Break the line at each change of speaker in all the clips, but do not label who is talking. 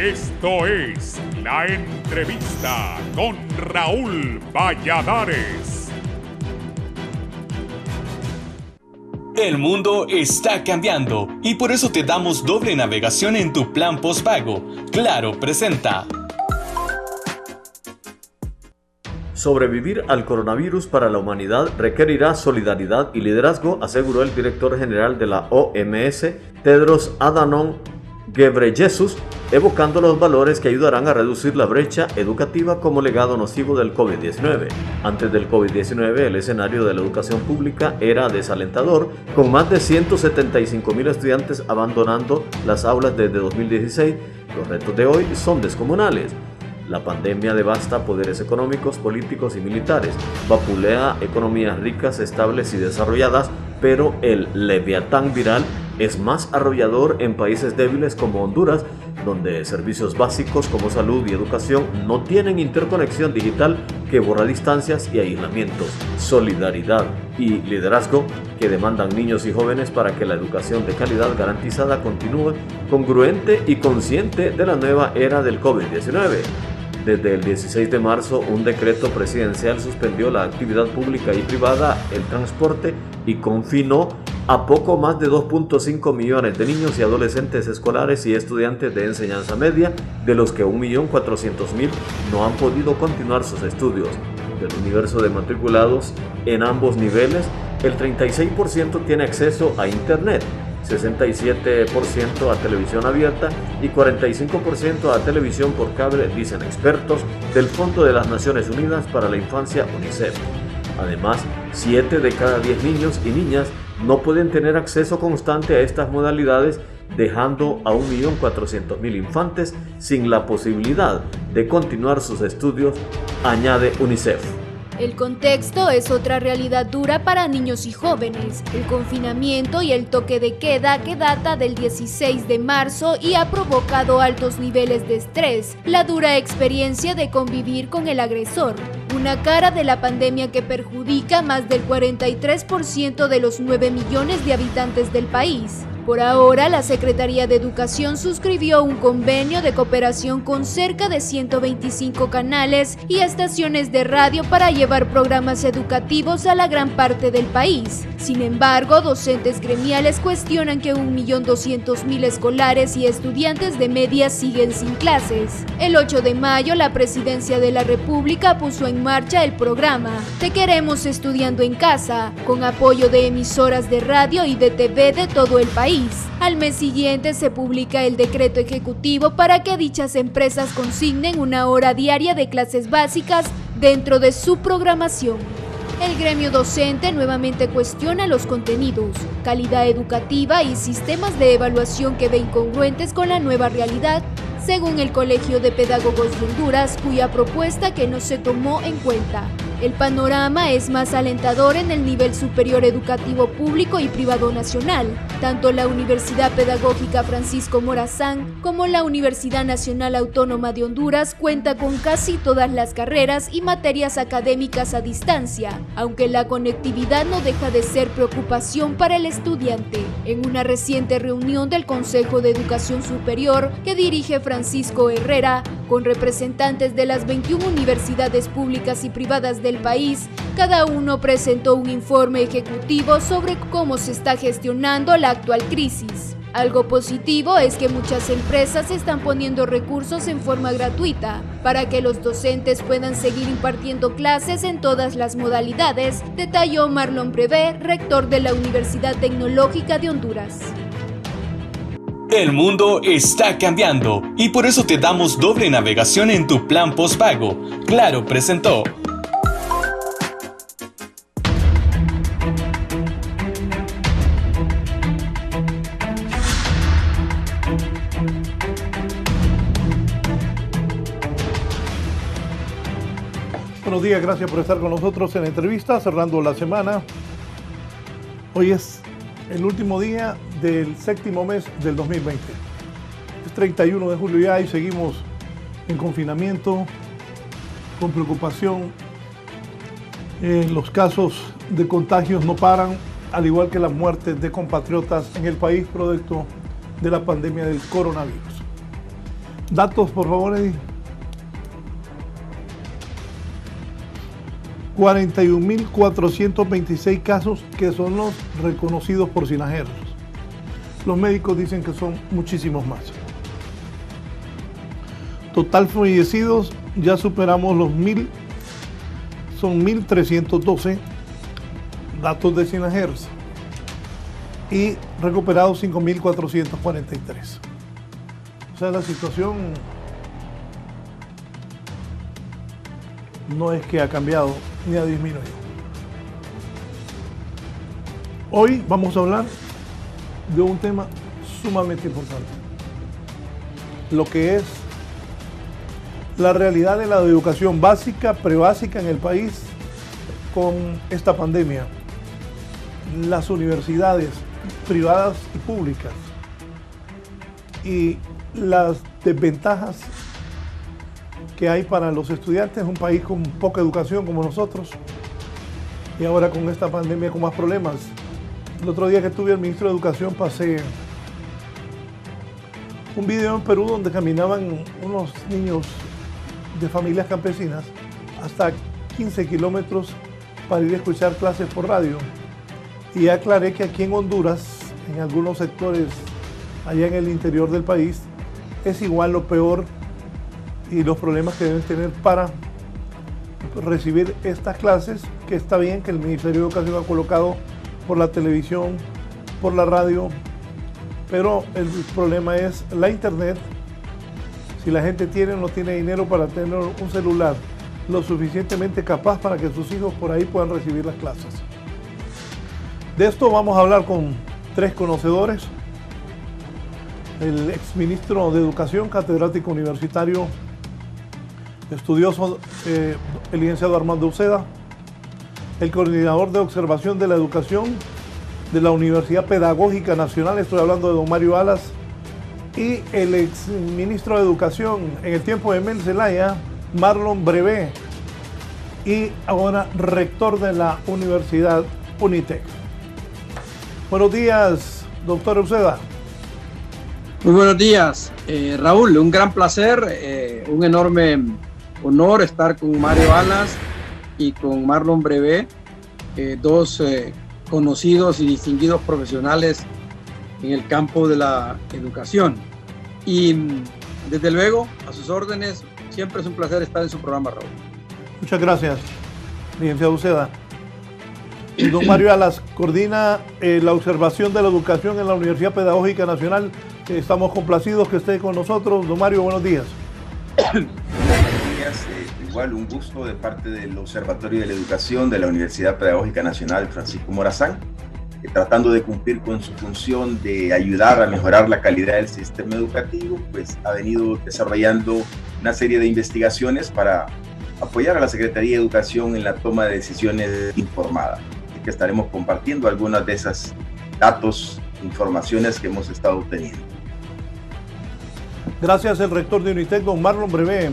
Esto es La Entrevista con Raúl Valladares.
El mundo está cambiando y por eso te damos doble navegación en tu plan postpago. Claro presenta.
Sobrevivir al coronavirus para la humanidad requerirá solidaridad y liderazgo, aseguró el director general de la OMS, Tedros Adhanom Ghebreyesus, evocando los valores que ayudarán a reducir la brecha educativa como legado nocivo del COVID-19. Antes del COVID-19, el escenario de la educación pública era desalentador, con más de 175,000 estudiantes abandonando las aulas desde 2016. Los retos de hoy son descomunales. La pandemia devasta poderes económicos, políticos y militares, vapulea economías ricas, estables y desarrolladas, pero el leviatán viral es más arrollador en países débiles como Honduras, donde servicios básicos como salud y educación no tienen interconexión digital que borra distancias y aislamientos. Solidaridad y liderazgo que demandan niños y jóvenes para que la educación de calidad garantizada continúe congruente y consciente de la nueva era del COVID-19. Desde el 16 de marzo, un decreto presidencial suspendió la actividad pública y privada, el transporte y confinó a poco más de 2.5 millones de niños y adolescentes escolares y estudiantes de enseñanza media, de los que 1.400.000 no han podido continuar sus estudios. Del universo de matriculados en ambos niveles, el 36% tiene acceso a Internet, 67% a televisión abierta y 45% a televisión por cable, dicen expertos del Fondo de las Naciones Unidas para la Infancia, UNICEF. Además, 7 de cada 10 niños y niñas no pueden tener acceso constante a estas modalidades, dejando a 1.400.000 infantes sin la posibilidad de continuar sus estudios, añade UNICEF.
El contexto es otra realidad dura para niños y jóvenes. El confinamiento y el toque de queda que data del 16 de marzo y ha provocado altos niveles de estrés, la dura experiencia de convivir con el agresor. Una cara de la pandemia que perjudica más del 43% de los 9 millones de habitantes del país. Por ahora, la Secretaría de Educación suscribió un convenio de cooperación con cerca de 125 canales y estaciones de radio para llevar programas educativos a la gran parte del país. Sin embargo, docentes gremiales cuestionan que 1.200.000 escolares y estudiantes de media siguen sin clases. El 8 de mayo, la Presidencia de la República puso en marcha el programa Te Queremos Estudiando en Casa, con apoyo de emisoras de radio y de TV de todo el país. Al mes siguiente se publica el decreto ejecutivo para que dichas empresas consignen una hora diaria de clases básicas dentro de su programación. El gremio docente nuevamente cuestiona los contenidos, calidad educativa y sistemas de evaluación que ve incongruentes con la nueva realidad, según el Colegio de Pedagogos de Honduras, cuya propuesta que no se tomó en cuenta. El panorama es más alentador en el nivel superior educativo público y privado nacional. Tanto la Universidad Pedagógica Francisco Morazán como la Universidad Nacional Autónoma de Honduras cuenta con casi todas las carreras y materias académicas a distancia, aunque la conectividad no deja de ser preocupación para el estudiante. En una reciente reunión del Consejo de Educación Superior que dirige Francisco Herrera, con representantes de las 21 universidades públicas y privadas del país, cada uno presentó un informe ejecutivo sobre cómo se está gestionando la actual crisis. Algo positivo es que muchas empresas están poniendo recursos en forma gratuita para que los docentes puedan seguir impartiendo clases en todas las modalidades, detalló Marlon Brevé, rector de la Universidad Tecnológica de Honduras.
El mundo está cambiando y por eso te damos doble navegación en tu plan postpago. Claro presentó.
Buenos días, gracias por estar con nosotros en la entrevista, cerrando la semana. Hoy es el último día del séptimo mes del 2020. Es 31 de julio ya y seguimos en confinamiento, con preocupación. Los casos de contagios no paran, al igual que las muertes de compatriotas en el país producto de la pandemia del coronavirus. Datos, por favor, Eddie. 41.426 casos que son los reconocidos por Sinajer. Los médicos dicen que son muchísimos más. Total fallecidos, ya superamos los 1.000, son 1.312 datos de Sinajer y recuperados 5.443. O sea, la situación no es que ha cambiado ni ha disminuido. Hoy vamos a hablar de un tema sumamente importante, lo que es la realidad de la educación básica, prebásica en el país con esta pandemia. Las universidades privadas y públicas y las desventajas que hay para los estudiantes, un país con poca educación como nosotros, y ahora con esta pandemia con más problemas. El otro día que estuve al ministro de Educación pasé un video en Perú donde caminaban unos niños de familias campesinas hasta 15 kilómetros para ir a escuchar clases por radio. Y aclaré que aquí en Honduras, en algunos sectores allá en el interior del país, es igual o peor, y los problemas que deben tener para recibir estas clases, que está bien que el Ministerio de Educación ha colocado por la televisión, por la radio, pero el problema es la internet. Si la gente tiene o no tiene dinero para tener un celular lo suficientemente capaz para que sus hijos por ahí puedan recibir las clases. De esto vamos a hablar con tres conocedores. El exministro de Educación, catedrático universitario, estudioso, el licenciado Armando Uceda, el coordinador de observación de la educación de la Universidad Pedagógica Nacional, estoy hablando de don Mario Alas, y el exministro de Educación en el tiempo de Mel Zelaya, Marlon Brevé, y ahora rector de la Universidad Unitec. Buenos días, doctor Uceda.
Muy buenos días, Raúl, un gran placer, un enorme honor estar con Mario Alas y con Marlon Brevé, dos conocidos y distinguidos profesionales en el campo de la educación. Y desde luego, a sus órdenes, siempre es un placer estar en su programa, Raúl.
Muchas gracias, licenciado Uceda. Y don Mario Alas coordina la observación de la educación en la Universidad Pedagógica Nacional. Estamos complacidos que esté con nosotros. Don Mario, buenos días.
Buenos días, igual un gusto de parte del Observatorio de la Educación de la Universidad Pedagógica Nacional Francisco Morazán, tratando de cumplir con su función de ayudar a mejorar la calidad del sistema educativo, pues ha venido desarrollando una serie de investigaciones para apoyar a la Secretaría de Educación en la toma de decisiones informada. Así que estaremos compartiendo algunas de esas datos, informaciones que hemos estado obteniendo.
Gracias, el rector de Unitec, don Marlon Brevé.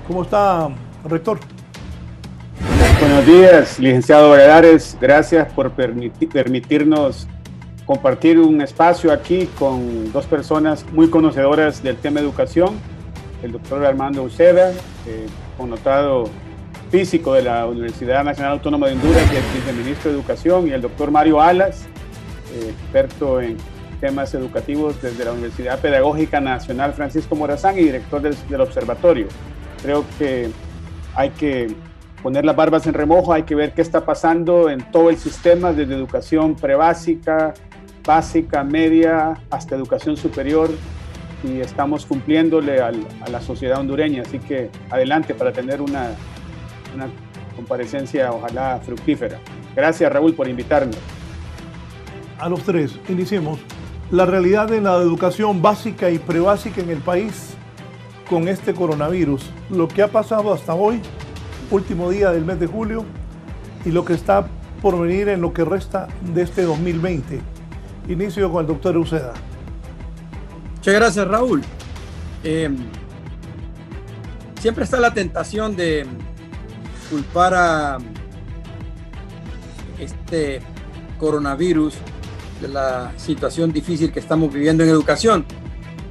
¿Cómo está, rector?
Buenos días, licenciado Valladares. Gracias por permitirnos compartir un espacio aquí con dos personas muy conocedoras del tema educación. El doctor Armando Uceda, connotado físico de la Universidad Nacional Autónoma de Honduras y el viceministro de Educación, y el doctor Mario Alas, experto en temas educativos desde la Universidad Pedagógica Nacional Francisco Morazán y director del observatorio. Creo que hay que poner las barbas en remojo, hay que ver qué está pasando en todo el sistema, desde educación prebásica, básica, media, hasta educación superior, y estamos cumpliéndole a la sociedad hondureña. Así que adelante para tener una comparecencia ojalá fructífera. Gracias, Raúl, por invitarnos.
A los tres, iniciemos. La realidad de la educación básica y prebásica en el país con este coronavirus, lo que ha pasado hasta hoy, último día del mes de julio, y lo que está por venir en lo que resta de este 2020. Inicio con el doctor Uceda.
Muchas gracias, Raúl. Siempre está la tentación de culpar a este coronavirus de la situación difícil que estamos viviendo en educación,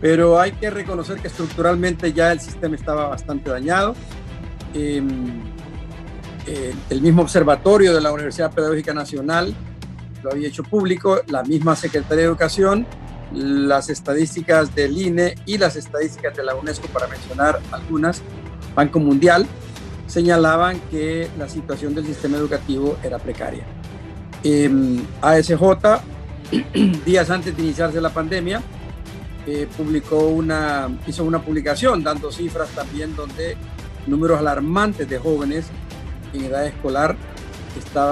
pero hay que reconocer que estructuralmente ya el sistema estaba bastante dañado. El mismo observatorio de la Universidad Pedagógica Nacional lo había hecho público, la misma Secretaría de Educación, las estadísticas del INE y las estadísticas de la UNESCO, para mencionar algunas, Banco Mundial, señalaban que la situación del sistema educativo era precaria. ASJ, días antes de iniciarse la pandemia, hizo una publicación dando cifras también donde números alarmantes de jóvenes en edad escolar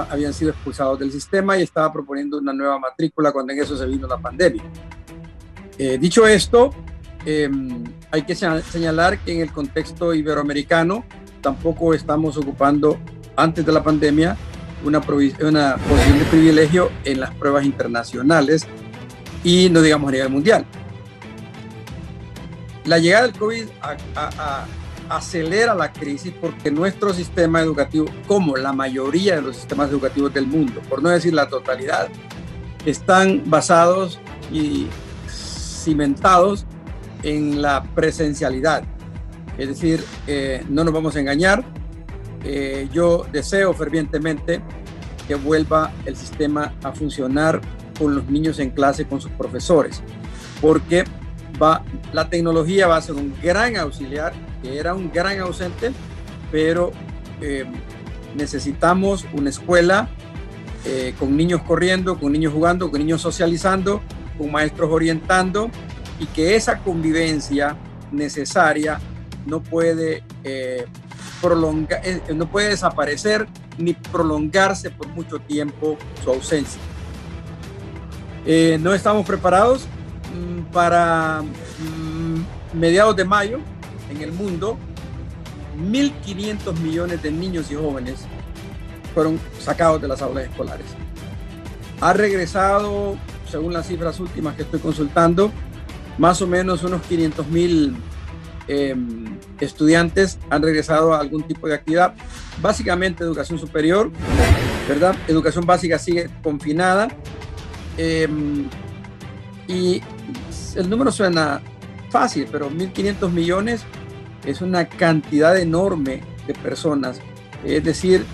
habían sido expulsados del sistema y estaba proponiendo una nueva matrícula cuando en eso se vino la pandemia. Dicho esto, hay que señalar que en el contexto iberoamericano tampoco estamos ocupando, antes de la pandemia, una posición de privilegio en las pruebas internacionales y no digamos a nivel mundial. La llegada del COVID acelera la crisis porque nuestro sistema educativo, como la mayoría de los sistemas educativos del mundo, por no decir la totalidad, están basados y cimentados en la presencialidad. Es decir, no nos vamos a engañar, yo deseo fervientemente que vuelva el sistema a funcionar con los niños en clase, con sus profesores, porque la tecnología va a ser un gran auxiliar, que era un gran ausente, pero necesitamos una escuela con niños corriendo, con niños jugando, con niños socializando, con maestros orientando, y que esa convivencia necesaria no puede no puede desaparecer ni prolongarse por mucho tiempo su ausencia. No estamos preparados para mediados de mayo. En el mundo, 1.500 millones de niños y jóvenes fueron sacados de las aulas escolares. Ha regresado, según las cifras últimas que estoy consultando, más o menos unos 500.000 estudiantes han regresado a algún tipo de actividad, básicamente educación superior, ¿verdad? Educación básica sigue confinada, y el número suena fácil, pero 1.500 millones es una cantidad enorme de personas. Es decir,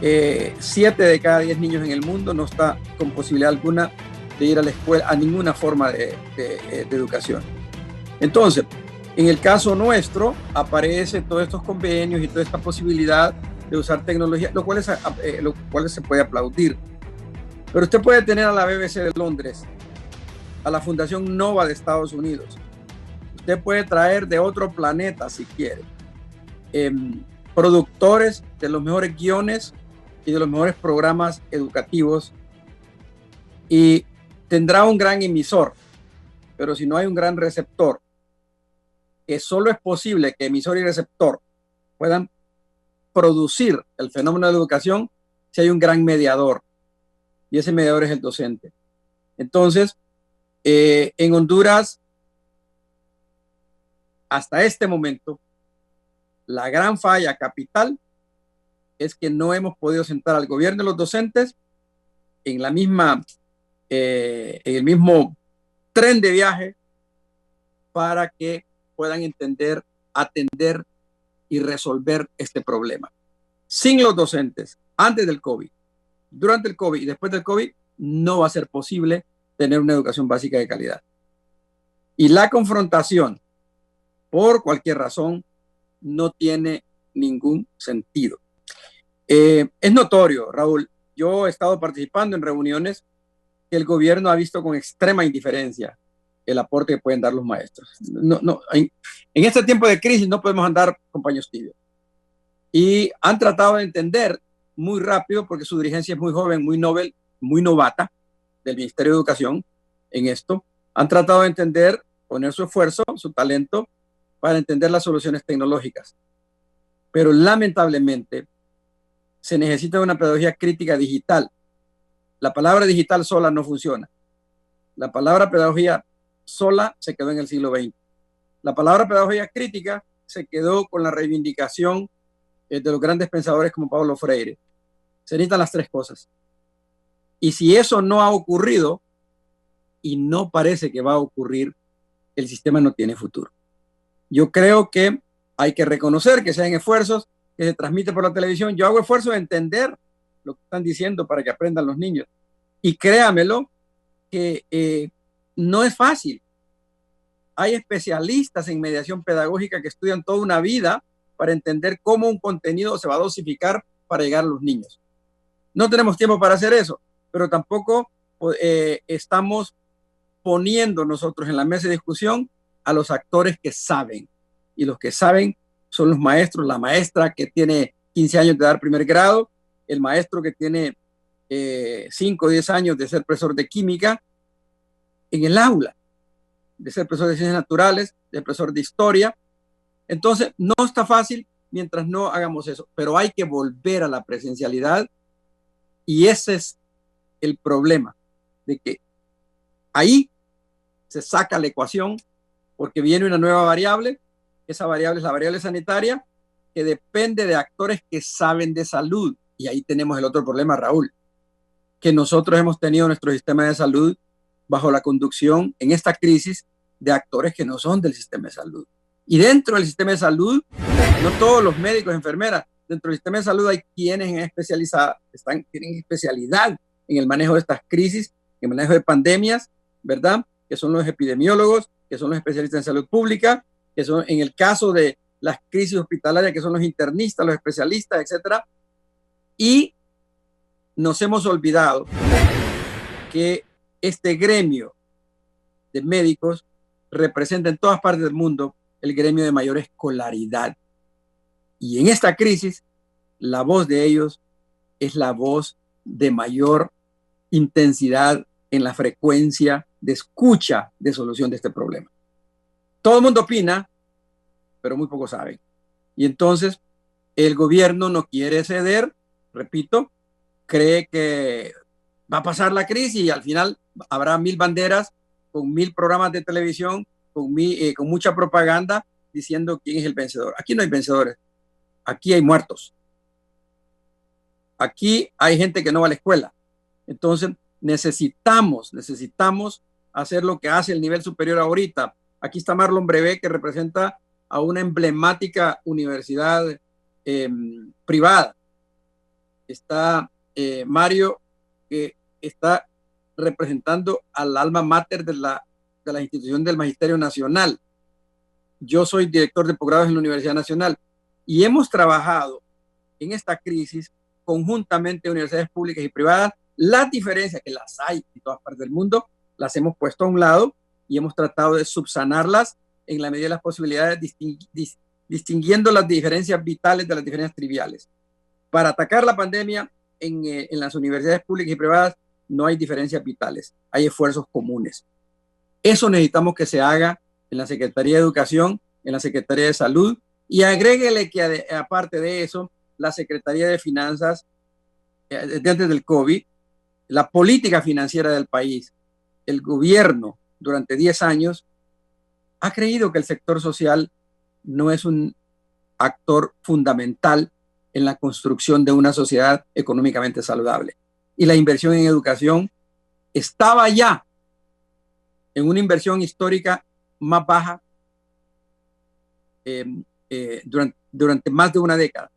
7 de cada 10 niños en el mundo no está con posibilidad alguna de ir a la escuela, a ninguna forma de educación. Entonces, en el caso nuestro, aparece todos estos convenios y toda esta posibilidad de usar tecnología, lo cual se puede aplaudir. Pero usted puede tener a la BBC de Londres, a la Fundación Nova de Estados Unidos. Usted puede traer de otro planeta, si quiere, productores de los mejores guiones y de los mejores programas educativos, y tendrá un gran emisor, pero si no hay un gran receptor, que solo es posible que emisor y receptor puedan producir el fenómeno de educación si hay un gran mediador, y ese mediador es el docente. Entonces, en Honduras, hasta este momento, la gran falla capital es que no hemos podido sentar al gobierno y los docentes en el mismo tren de viaje para que puedan entender, atender y resolver este problema. Sin los docentes, antes del COVID, durante el COVID y después del COVID, no va a ser posible tener una educación básica de calidad. Y la confrontación, por cualquier razón, no tiene ningún sentido. Es notorio, Raúl, yo he estado participando en reuniones que el gobierno ha visto con extrema indiferencia el aporte que pueden dar los maestros. En este tiempo de crisis no podemos andar con paños tibios. Y han tratado de entender muy rápido, porque su dirigencia es muy joven, muy novel, muy novata del Ministerio de Educación en esto. Han tratado de entender, poner su esfuerzo, su talento, para entender las soluciones tecnológicas. Pero lamentablemente se necesita una pedagogía crítica digital. La palabra digital sola no funciona. La palabra pedagogía sola se quedó en el siglo XX. La palabra pedagogía crítica se quedó con la reivindicación de los grandes pensadores como Paulo Freire. Se necesitan las tres cosas. Y si eso no ha ocurrido, y no parece que va a ocurrir, el sistema no tiene futuro. Yo creo que hay que reconocer que se hacen esfuerzos, que se transmite por la televisión. Yo hago esfuerzo de entender lo que están diciendo para que aprendan los niños. Y créamelo, que no es fácil. Hay especialistas en mediación pedagógica que estudian toda una vida para entender cómo un contenido se va a dosificar para llegar a los niños. No tenemos tiempo para hacer eso, pero tampoco estamos poniendo nosotros en la mesa de discusión a los actores que saben. Y los que saben son los maestros, la maestra que tiene 15 años de dar primer grado, el maestro que tiene 5 o 10 años de ser profesor de química en el aula, de ser profesor de ciencias naturales, de profesor de historia. Entonces, no está fácil mientras no hagamos eso, pero hay que volver a la presencialidad y ese es el problema, de que ahí se saca la ecuación porque viene una nueva variable. Esa variable es la variable sanitaria, que depende de actores que saben de salud. Y ahí tenemos el otro problema, Raúl, que nosotros hemos tenido nuestro sistema de salud bajo la conducción en esta crisis de actores que no son del sistema de salud. Y dentro del sistema de salud, no todos los médicos, enfermeras, dentro del sistema de salud hay quienes tienen especialidad en el manejo de estas crisis, en el manejo de pandemias, ¿verdad? Que son los epidemiólogos, que son los especialistas en salud pública, que son en el caso de las crisis hospitalarias, que son los internistas, los especialistas, etcétera. Y nos hemos olvidado que este gremio de médicos representa en todas partes del mundo el gremio de mayor escolaridad. Y en esta crisis, la voz de ellos es la voz de mayor intensidad en la frecuencia de escucha de solución de este problema. Todo el mundo opina, pero muy pocos saben. Y entonces el gobierno no quiere ceder, repito, cree que va a pasar la crisis y al final habrá 1000 banderas con 1000 programas de televisión, con mucha propaganda diciendo quién es el vencedor. Aquí no hay vencedores, aquí hay muertos. Aquí hay gente que no va a la escuela. Entonces necesitamos hacer lo que hace el nivel superior ahorita. Aquí está Marlon Brevé, que representa a una emblemática universidad privada. Está Mario, que está representando al alma mater de la institución del Magisterio Nacional. Yo soy director de posgrados en la Universidad Nacional y hemos trabajado en esta crisis conjuntamente universidades públicas y privadas. Las diferencias, que las hay en todas partes del mundo, las hemos puesto a un lado y hemos tratado de subsanarlas en la medida de las posibilidades, distinguiendo las diferencias vitales de las diferencias triviales. Para atacar la pandemia en las universidades públicas y privadas no hay diferencias vitales, hay esfuerzos comunes. Eso necesitamos que se haga en la Secretaría de Educación, en la Secretaría de Salud, y agréguele que aparte de eso, la Secretaría de Finanzas, desde antes del COVID, la política financiera del país, el gobierno durante 10 años ha creído que el sector social no es un actor fundamental en la construcción de una sociedad económicamente saludable. Y la inversión en educación estaba ya en una inversión histórica más baja durante más de una década.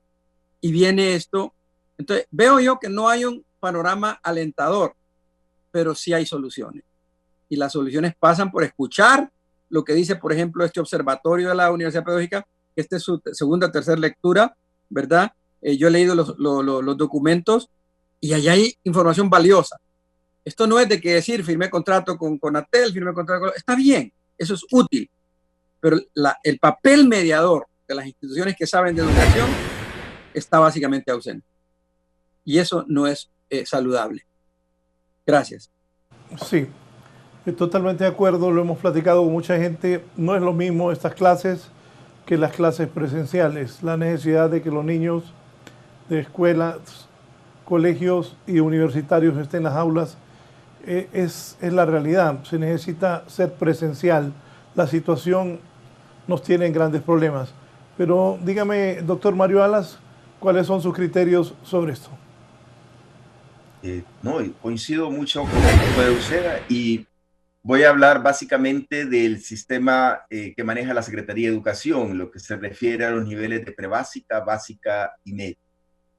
Y viene esto. Entonces, veo yo que no hay un panorama alentador, pero sí hay soluciones. Y las soluciones pasan por escuchar lo que dice, por ejemplo, este observatorio de la Universidad Pedagógica, que esta es su segunda o tercera lectura, ¿verdad? Yo he leído los documentos y allá hay información valiosa. Esto no es de que decir, firmé contrato con Conatel, firmé contrato con... Está bien, eso es útil, pero el papel mediador de las instituciones que saben de educación está básicamente ausente. Y eso no es saludable. Gracias.
Sí, totalmente de acuerdo, lo hemos platicado con mucha gente. No es lo mismo estas clases que las clases presenciales. La necesidad de que los niños de escuelas, colegios y universitarios estén en las aulas es la realidad. Se necesita ser presencial. La situación nos tiene en grandes problemas. Pero dígame, doctor Mario Alas, ¿cuáles son sus criterios sobre esto?
No, coincido mucho con el doctor Uceda y voy a hablar básicamente del sistema que maneja la Secretaría de Educación, lo que se refiere a los niveles de prebásica, básica y media.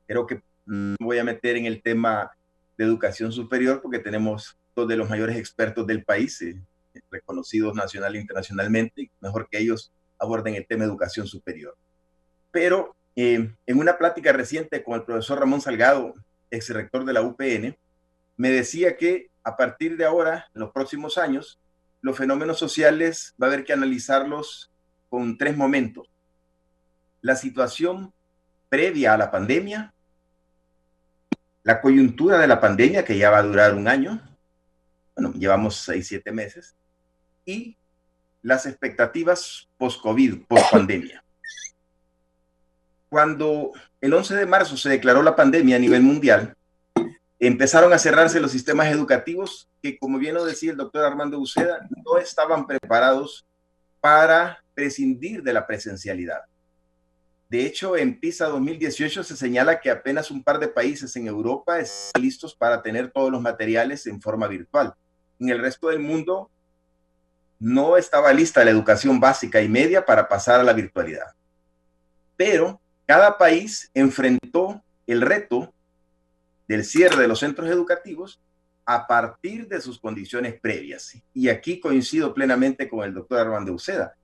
Creo que me voy a meter en el tema de educación superior porque tenemos dos de los mayores expertos del país, reconocidos nacional e internacionalmente, y mejor que ellos aborden el tema de educación superior. Pero en una plática reciente con el profesor Ramón Salgado, ex rector de la UPN, me decía que a partir de ahora, en los próximos años, los fenómenos sociales va a haber que analizarlos con 3 momentos. La situación previa a la pandemia, la coyuntura de la pandemia, que ya va a durar 1 año, bueno, llevamos 6, 7 meses, y las expectativas post-COVID, post-pandemia. Cuando el 11 de marzo se declaró la pandemia a nivel mundial, empezaron a cerrarse los sistemas educativos que, como bien lo decía el doctor Armando Uceda, no estaban preparados para prescindir de la presencialidad. De hecho, en PISA 2018 se señala que apenas un par de países en Europa están listos para tener todos los materiales en forma virtual. En el resto del mundo no estaba lista la educación básica y media para pasar a la virtualidad. Pero cada país enfrentó el reto del cierre de los centros educativos a partir de sus condiciones previas. Y aquí coincido plenamente con el doctor Armando Uceda.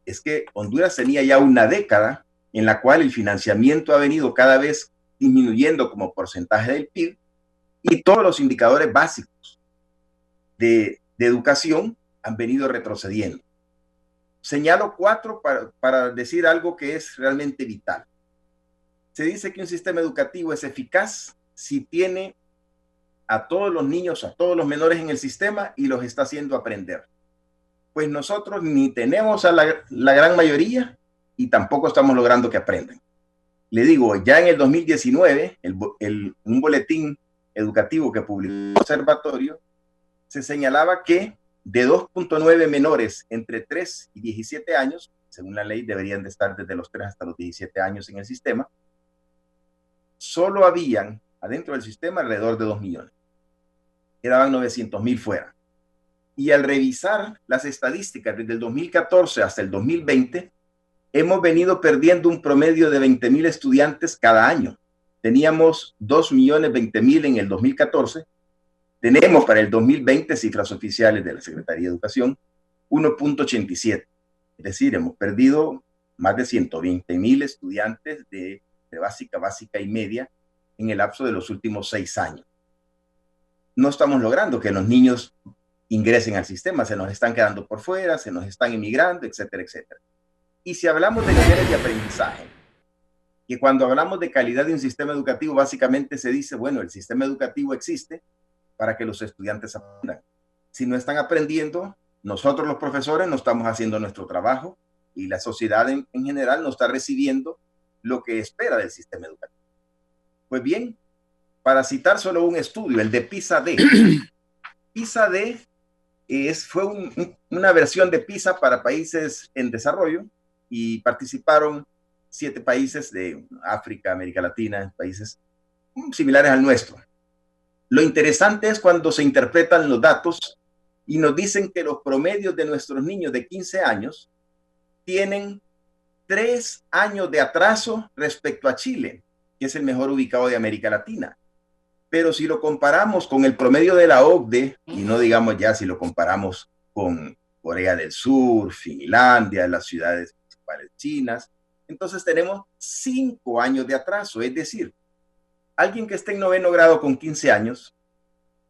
Es que Honduras tenía ya una década en la cual el financiamiento ha venido cada vez disminuyendo como porcentaje del PIB y todos los indicadores básicos de educación han venido retrocediendo. Señalo 4 para decir algo que es realmente vital. Se dice que un sistema educativo es eficaz si tiene a todos los niños, a todos los menores en el sistema y los está haciendo aprender. Pues nosotros ni tenemos a la gran mayoría y tampoco estamos logrando que aprendan. Le digo, ya en el 2019, un boletín educativo que publicó el observatorio, se señalaba que de 2.9 menores entre 3 y 17 años, según la ley deberían de estar desde los 3 hasta los 17 años en el sistema, solo habían adentro del sistema alrededor de 2 millones. Quedaban 900,000 fuera. Y al revisar las estadísticas desde el 2014 hasta el 2020, hemos venido perdiendo un promedio de 20,000 estudiantes cada año. Teníamos 2.020.000 en el 2014. Tenemos para el 2020, cifras oficiales de la Secretaría de Educación, 1.87. Es decir, hemos perdido más de 120,000 estudiantes de básica y media en el lapso de los últimos 6 años. No estamos logrando que los niños ingresen al sistema, se nos están quedando por fuera, se nos están emigrando, etcétera, etcétera. Y si hablamos de niveles de aprendizaje, que cuando hablamos de calidad de un sistema educativo, básicamente se dice, bueno, el sistema educativo existe para que los estudiantes aprendan. Si no están aprendiendo, nosotros los profesores no estamos haciendo nuestro trabajo y la sociedad en general no está recibiendo lo que espera del sistema educativo. Pues bien, para citar solo un estudio, el de PISA-D. PISA-D fue una versión de PISA para países en desarrollo y participaron 7 países de África, América Latina, países similares al nuestro. Lo interesante es cuando se interpretan los datos y nos dicen que los promedios de nuestros niños de 15 años tienen 3 años de atraso respecto a Chile, que es el mejor ubicado de América Latina. Pero si lo comparamos con el promedio de la OCDE, y no digamos ya si lo comparamos con Corea del Sur, Finlandia, las ciudades principales chinas, entonces tenemos 5 años de atraso. Es decir, alguien que esté en 9º grado con 15 años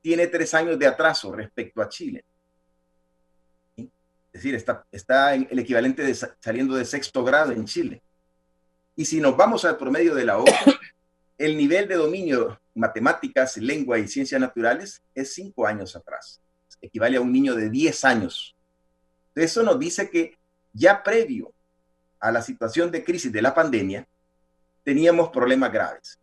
tiene 3 años de atraso respecto a Chile. Es decir, está en el equivalente de saliendo de 6º grado en Chile. Y si nos vamos al promedio de la OCDE, el nivel de dominio matemáticas, lengua y ciencias naturales es 5 años atrás. Equivale a un niño de 10 años. Eso nos dice que ya previo a la situación de crisis de la pandemia, teníamos problemas graves.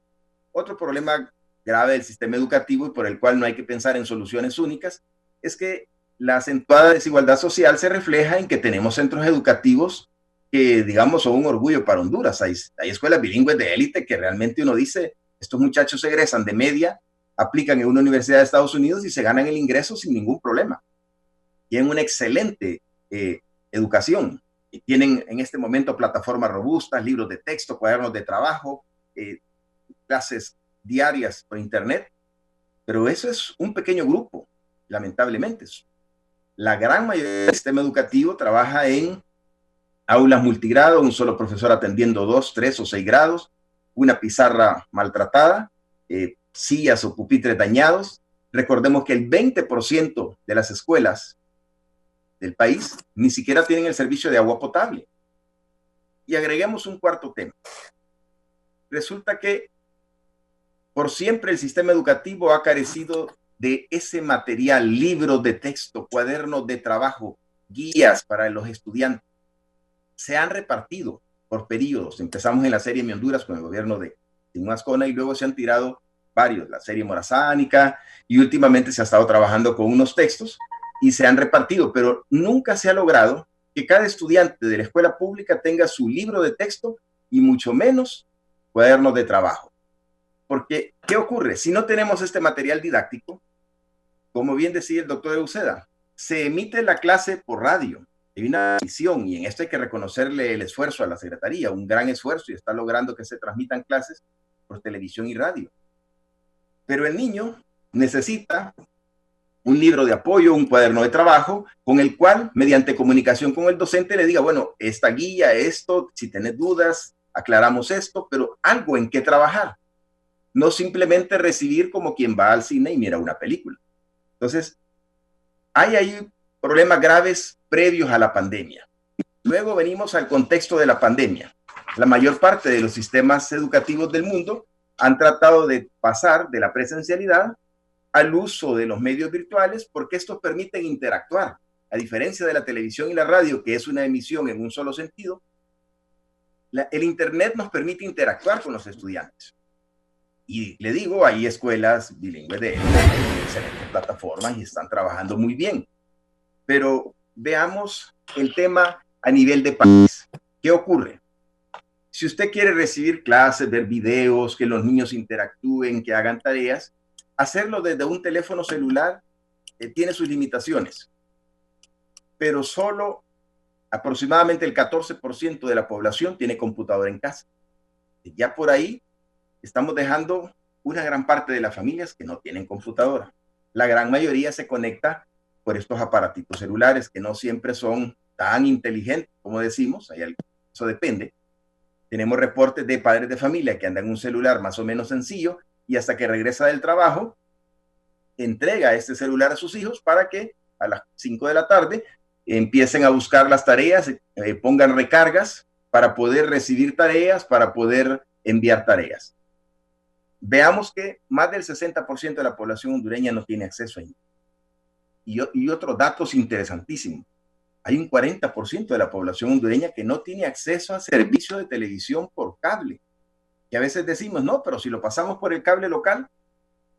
Otro problema grave del sistema educativo y por el cual no hay que pensar en soluciones únicas es que la acentuada desigualdad social se refleja en que tenemos centros educativos que, digamos, son un orgullo para Honduras. Hay escuelas bilingües de élite que realmente uno dice, estos muchachos egresan de media, aplican en una universidad de Estados Unidos y se ganan el ingreso sin ningún problema. tienen una excelente educación. Y tienen en este momento plataformas robustas, libros de texto, cuadernos de trabajo, clases diarias por internet, pero eso es un pequeño grupo, lamentablemente. La gran mayoría del sistema educativo trabaja en aulas multigrado, un solo profesor atendiendo 2, 3 o 6 grados, una pizarra maltratada, sillas o pupitres dañados. Recordemos que el 20% de las escuelas del país ni siquiera tienen el servicio de agua potable. Y agreguemos un cuarto tema. Resulta que por siempre el sistema educativo ha carecido de ese material, libros de texto, cuadernos de trabajo, guías para los estudiantes. Se han repartido por periodos. Empezamos en la serie Mi Honduras con el gobierno de Simón Ascona y luego se han tirado varios, la serie Morazánica, y últimamente se ha estado trabajando con unos textos y se han repartido, pero nunca se ha logrado que cada estudiante de la escuela pública tenga su libro de texto y mucho menos cuadernos de trabajo. Porque, ¿qué ocurre? Si no tenemos este material didáctico, como bien decía el doctor Euseda, se emite la clase por radio. Hay una visión y en esto hay que reconocerle el esfuerzo a la Secretaría, un gran esfuerzo, y está logrando que se transmitan clases por televisión y radio. Pero el niño necesita un libro de apoyo, un cuaderno de trabajo, con el cual, mediante comunicación con el docente, le diga, bueno, esta guía, esto, si tenés dudas, aclaramos esto, pero algo en qué trabajar. No simplemente recibir como quien va al cine y mira una película. Entonces, hay ahí problemas graves previos a la pandemia. Luego venimos al contexto de la pandemia. La mayor parte de los sistemas educativos del mundo han tratado de pasar de la presencialidad al uso de los medios virtuales porque estos permiten interactuar. A diferencia de la televisión y la radio, que es una emisión en un solo sentido, el Internet nos permite interactuar con los estudiantes. Y le digo, hay escuelas bilingües de excelentes plataformas y están trabajando muy bien. Pero veamos el tema a nivel de país. ¿Qué ocurre? Si usted quiere recibir clases, ver videos, que los niños interactúen, que hagan tareas, hacerlo desde un teléfono celular tiene sus limitaciones. Pero solo aproximadamente el 14% de la población tiene computadora en casa. Ya por ahí estamos dejando una gran parte de las familias que no tienen computadora. La gran mayoría se conecta por estos aparatitos celulares que no siempre son tan inteligentes como decimos, eso depende. Tenemos reportes de padres de familia que andan en un celular más o menos sencillo y hasta que regresa del trabajo, entrega este celular a sus hijos para que a las 5 de la tarde empiecen a buscar las tareas, pongan recargas para poder recibir tareas, para poder enviar tareas. Veamos que más del 60% de la población hondureña no tiene acceso a internet. Y otros datos interesantísimos. Hay un 40% de la población hondureña que no tiene acceso a servicio de televisión por cable. Y a veces decimos, no, pero si lo pasamos por el cable local,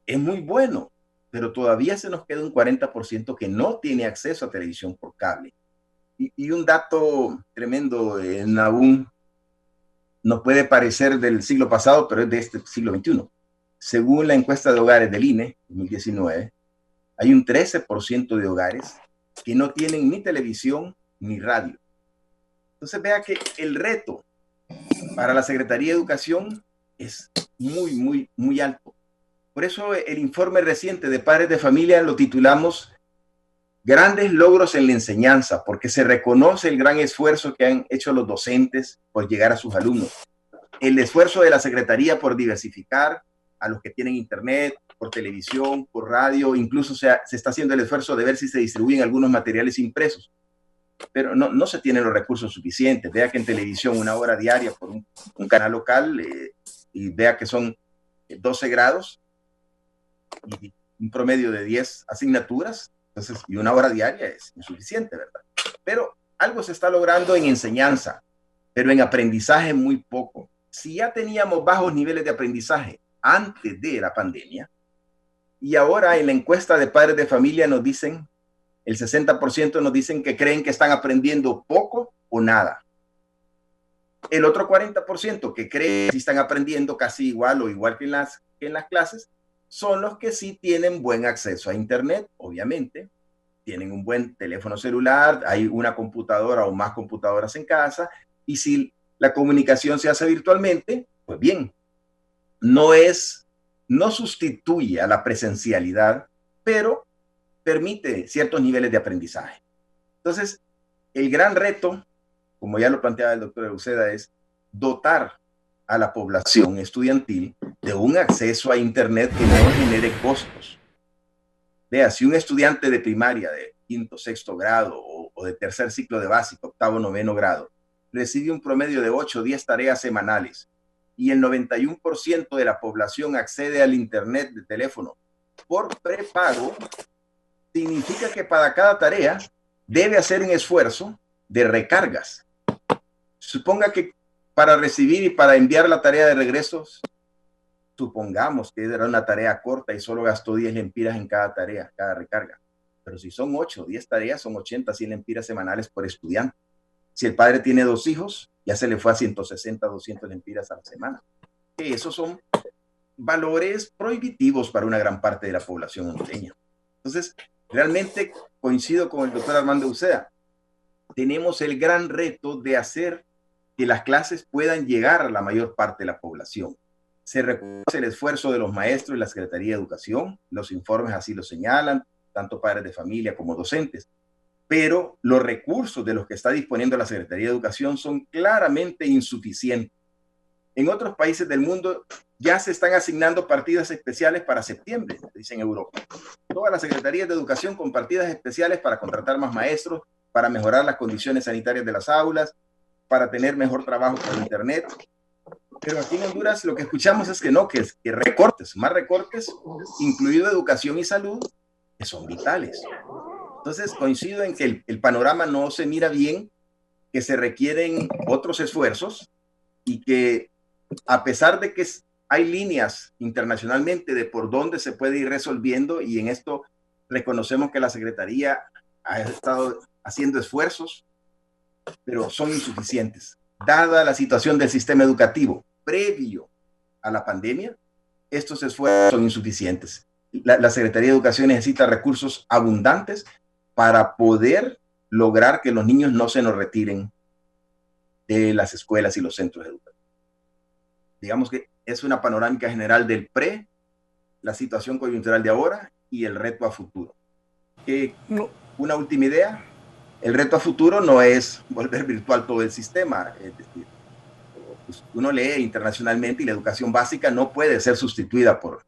es muy bueno. Pero todavía se nos queda un 40% que no tiene acceso a televisión por cable. Y un dato tremendo, aún nos puede parecer del siglo pasado, pero es de este siglo XXI. Según la encuesta de hogares del INE, 2019, hay un 13% de hogares que no tienen ni televisión ni radio. Entonces vea que el reto para la Secretaría de Educación es muy, muy, muy alto. Por eso el informe reciente de Padres de Familia lo titulamos Grandes logros en la enseñanza, porque se reconoce el gran esfuerzo que han hecho los docentes por llegar a sus alumnos. El esfuerzo de la Secretaría por diversificar a los que tienen internet, por televisión, por radio, incluso se está haciendo el esfuerzo de ver si se distribuyen algunos materiales impresos. Pero no se tienen los recursos suficientes. Vea que en televisión 1 hora diaria por un canal local y vea que son 12 grados y un promedio de 10 asignaturas. Entonces, y 1 hora diaria es insuficiente, ¿verdad? Pero algo se está logrando en enseñanza, pero en aprendizaje muy poco. Si ya teníamos bajos niveles de aprendizaje antes de la pandemia, y ahora en la encuesta de padres de familia nos dicen, el 60% nos dicen que creen que están aprendiendo poco o nada. El otro 40% que creen que están aprendiendo casi igual o igual que en las clases, son los que sí tienen buen acceso a internet, obviamente, tienen un buen teléfono celular, hay una computadora o más computadoras en casa, y si la comunicación se hace virtualmente, pues bien, no sustituye a la presencialidad, pero permite ciertos niveles de aprendizaje. Entonces, el gran reto, como ya lo planteaba el doctor Uceda, es dotar a la población estudiantil de un acceso a Internet que no genere costos. Vea, si un estudiante de primaria de quinto, sexto grado o de tercer ciclo de básico, octavo, noveno grado, recibe un promedio de 8 o 10 tareas semanales y el 91% de la población accede al Internet de teléfono por prepago, significa que para cada tarea debe hacer un esfuerzo de recargas. Suponga que para recibir y para enviar la tarea de regresos, supongamos que era una tarea corta y solo gastó 10 lempiras en cada tarea, cada recarga. Pero si son 8 o 10 tareas, son 80, 100 lempiras semanales por estudiante. Si el padre tiene 2 hijos, ya se le fue a 160, 200 lempiras a la semana. Esos son valores prohibitivos para una gran parte de la población hondureña. Entonces, realmente coincido con el doctor Armando Uceda. Tenemos el gran reto de hacer que las clases puedan llegar a la mayor parte de la población. Se reconoce el esfuerzo de los maestros y la Secretaría de Educación, los informes así lo señalan, tanto padres de familia como docentes, pero los recursos de los que está disponiendo la Secretaría de Educación son claramente insuficientes. En otros países del mundo ya se están asignando partidas especiales para septiembre, dicen Europa. Todas las secretarías de educación con partidas especiales para contratar más maestros, para mejorar las condiciones sanitarias de las aulas, para tener mejor trabajo con Internet. Pero aquí en Honduras lo que escuchamos es que no, que recortes, más recortes, incluido educación y salud, que son vitales. Entonces coincido en que el panorama no se mira bien, que se requieren otros esfuerzos y que a pesar de que hay líneas internacionalmente de por dónde se puede ir resolviendo, y en esto reconocemos que la Secretaría ha estado haciendo esfuerzos, pero son insuficientes. Dada la situación del sistema educativo previo a la pandemia, estos esfuerzos son insuficientes. La Secretaría de Educación necesita recursos abundantes para poder lograr que los niños no se nos retiren de las escuelas y los centros educativos. Digamos que es una panorámica general del la situación coyuntural de ahora y el reto a futuro. Una última idea, el reto a futuro no es volver virtual todo el sistema. Es decir, uno lee internacionalmente y la educación básica no puede ser sustituida por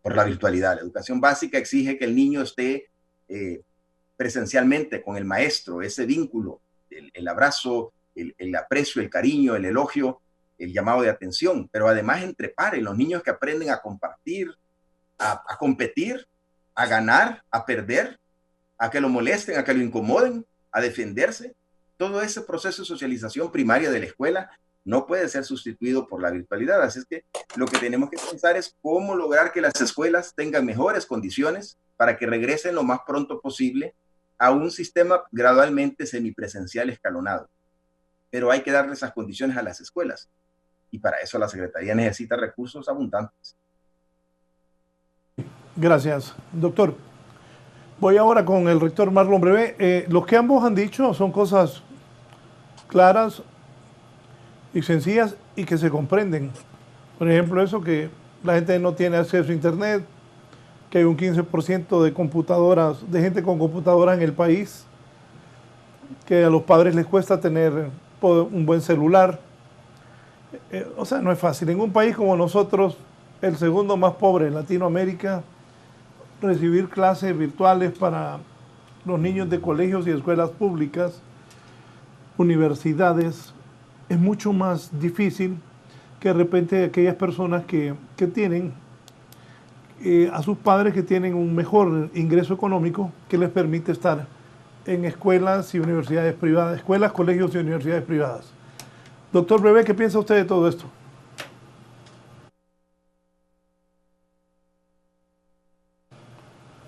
la virtualidad. La educación básica exige que el niño esté presencialmente con el maestro, ese vínculo, el abrazo, el aprecio, el cariño, el elogio, el llamado de atención, pero además entre pares, los niños que aprenden a compartir, a competir, a ganar, a perder, a que lo molesten, a que lo incomoden, a defenderse. Todo ese proceso de socialización primaria de la escuela no puede ser sustituido por la virtualidad. Así es que lo que tenemos que pensar es cómo lograr que las escuelas tengan mejores condiciones para que regresen lo más pronto posible a un sistema gradualmente semipresencial escalonado. Pero hay que darle esas condiciones a las escuelas. Y para eso la Secretaría necesita recursos abundantes.
Gracias, doctor. Voy ahora con el rector Marlon Brevé. Lo que ambos han dicho son cosas claras y sencillas y que se comprenden. Por ejemplo, eso que la gente no tiene acceso a Internet, que hay un 15% de computadoras, de gente con computadoras en el país, que a los padres les cuesta tener un buen celular. O sea, no es fácil. En un país como nosotros, el segundo más pobre en Latinoamérica, recibir clases virtuales para los niños de colegios y escuelas públicas, universidades, es mucho más difícil que de repente aquellas personas que tienen a sus padres que tienen un mejor ingreso económico que les permite estar en escuelas y universidades privadas, escuelas, colegios y universidades privadas. Doctor Brevé, ¿qué piensa usted de todo esto?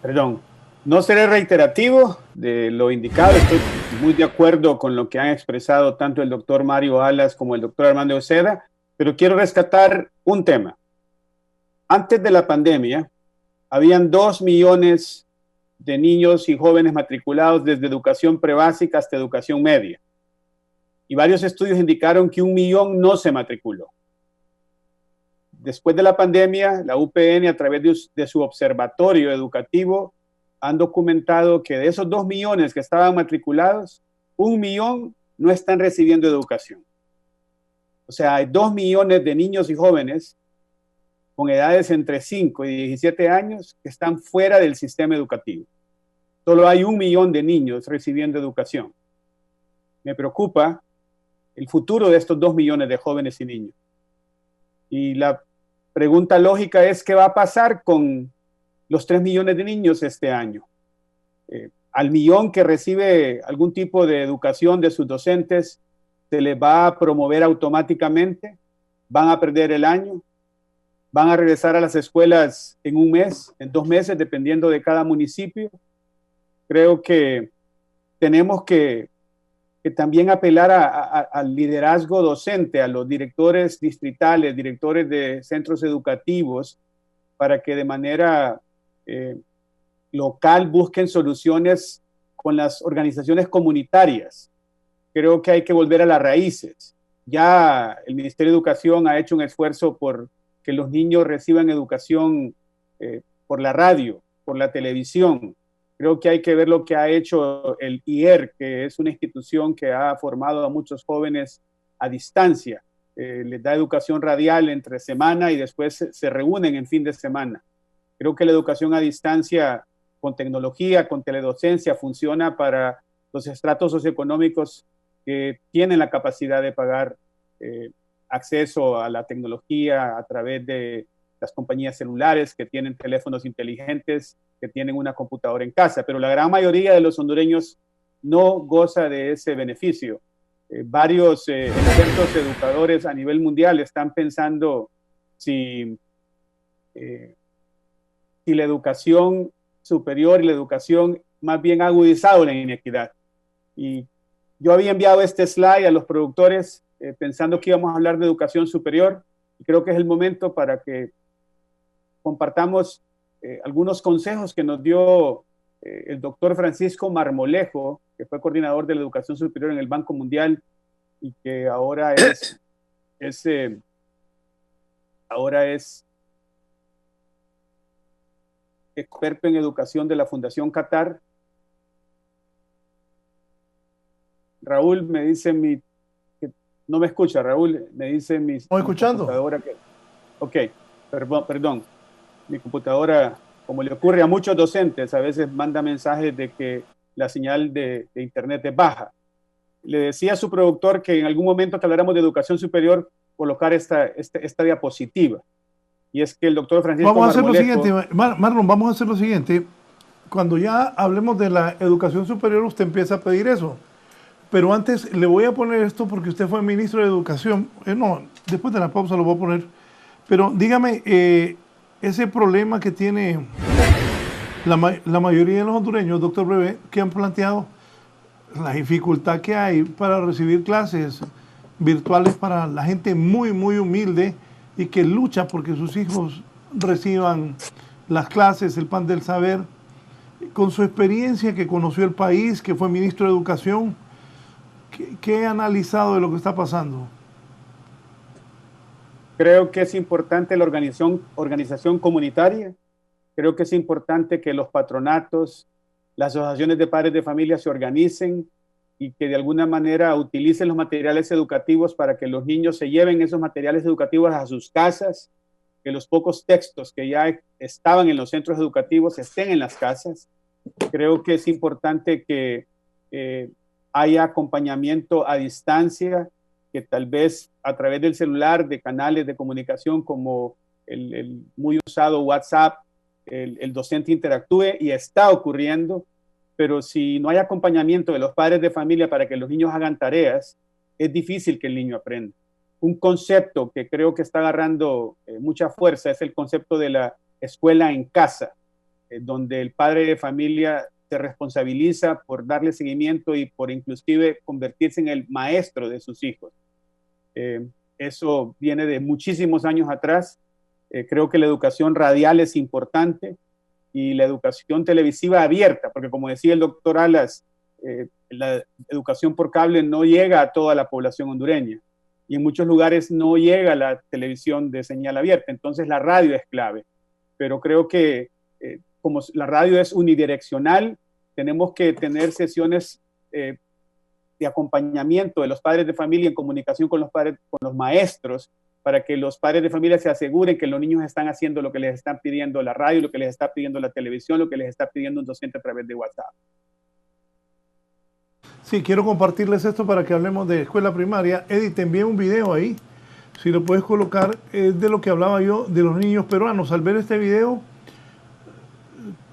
Perdón, no seré reiterativo de lo indicado, estoy muy de acuerdo con lo que han expresado tanto el doctor Mario Alas como el doctor Armando Uceda, pero quiero rescatar un tema. Antes de la pandemia, habían 2 millones de niños y jóvenes matriculados desde educación prebásica hasta educación media. Y varios estudios indicaron que 1 millón no se matriculó. Después de la pandemia, la UPN, a través de su observatorio educativo, han documentado que de esos 2 millones que estaban matriculados, 1 millón no están recibiendo educación. O sea, hay 2 millones de niños y jóvenes con edades entre 5 y 17 años que están fuera del sistema educativo. Solo hay 1 millón de niños recibiendo educación. Me preocupa el futuro de estos 2 millones de jóvenes y niños. Y la pregunta lógica es, ¿qué va a pasar con los 3 millones de niños este año? Al millón que recibe algún tipo de educación de sus docentes, ¿se les va a promover automáticamente? ¿Van a perder el año? ¿Van a regresar a las escuelas en 1 mes, en 2 meses, dependiendo de cada municipio? Creo que tenemos que también apelar al liderazgo docente, a los directores distritales, directores de centros educativos, para que de manera local busquen soluciones con las organizaciones comunitarias. Creo que hay que volver a las raíces. Ya el Ministerio de Educación ha hecho un esfuerzo por que los niños reciban educación por la radio, por la televisión. Creo que hay que ver lo que ha hecho el IER, que es una institución que ha formado a muchos jóvenes a distancia. Les da educación radial entre semana y después se reúnen en fin de semana. Creo que la educación a distancia con tecnología, con teledocencia, funciona para los estratos socioeconómicos que tienen la capacidad de pagar acceso a la tecnología a través de las compañías celulares, que tienen teléfonos inteligentes, que tienen una computadora en casa, pero la gran mayoría de los hondureños no goza de ese beneficio. Varios expertos educadores a nivel mundial están pensando si la educación superior y la educación más bien ha agudizado la inequidad. Y yo había enviado este slide a los productores pensando que íbamos a hablar de educación superior, y creo que es el momento para que compartamos algunos consejos que nos dio el doctor Francisco Marmolejo, que fue coordinador de la educación superior en el Banco Mundial y que ahora es experto en educación de la Fundación Qatar. Raúl me dice que no me escucha, Raúl, me dice mi computadora que... Ok, perdón. Mi computadora, como le ocurre a muchos docentes, a veces manda mensajes de que la señal de internet es baja. Le decía a su productor que en algún momento que habláramos de educación superior, colocar esta diapositiva. Y es que el doctor Francisco
Vamos a hacer
Marmolejo,
lo siguiente, Marlon, vamos a hacer lo siguiente. Cuando ya hablemos de la educación superior, usted empieza a pedir eso. Pero antes le voy a poner esto porque usted fue ministro de Educación. No, después de la pausa lo voy a poner. Pero dígame, ese problema que tiene la mayoría de los hondureños, doctor Brevé, que han planteado la dificultad que hay para recibir clases virtuales para la gente muy, muy humilde y que lucha porque sus hijos reciban las clases, el pan del saber. Con su experiencia, que conoció el país, que fue ministro de Educación, ¿qué ha analizado de lo que está pasando?
Creo que es importante la organización comunitaria. Creo que es importante que los patronatos, las asociaciones de padres de familia se organicen y que de alguna manera utilicen los materiales educativos para que los niños se lleven esos materiales educativos a sus casas, que los pocos textos que ya estaban en los centros educativos estén en las casas. Creo que es importante que haya acompañamiento a distancia, que tal vez a través del celular, de canales de comunicación como el muy usado WhatsApp, el docente interactúe, y está ocurriendo, pero si no hay acompañamiento de los padres de familia para que los niños hagan tareas, es difícil que el niño aprenda. Un concepto que creo que está agarrando mucha fuerza es el concepto de la escuela en casa, donde el padre de familia se responsabiliza por darle seguimiento y por inclusive convertirse en el maestro de sus hijos. Eso viene de muchísimos años atrás. Creo que la educación radial es importante. y la educación televisiva abierta, porque como decía el doctor Alas, la educación por cable no llega a toda la población hondureña y en muchos lugares no llega la televisión de señal abierta, entonces la radio es clave. Pero creo que como la radio es unidireccional, tenemos que tener sesiones de acompañamiento de los padres de familia en comunicación con los maestros, para que los padres de familia se aseguren que los niños están haciendo lo que les están pidiendo la radio, lo que les está pidiendo la televisión, lo que les está pidiendo un docente a través de WhatsApp.
Sí, quiero compartirles esto para que hablemos de escuela primaria. Eddie, te envié un video ahí, si lo puedes colocar, es de lo que hablaba yo de los niños peruanos. Al ver este video,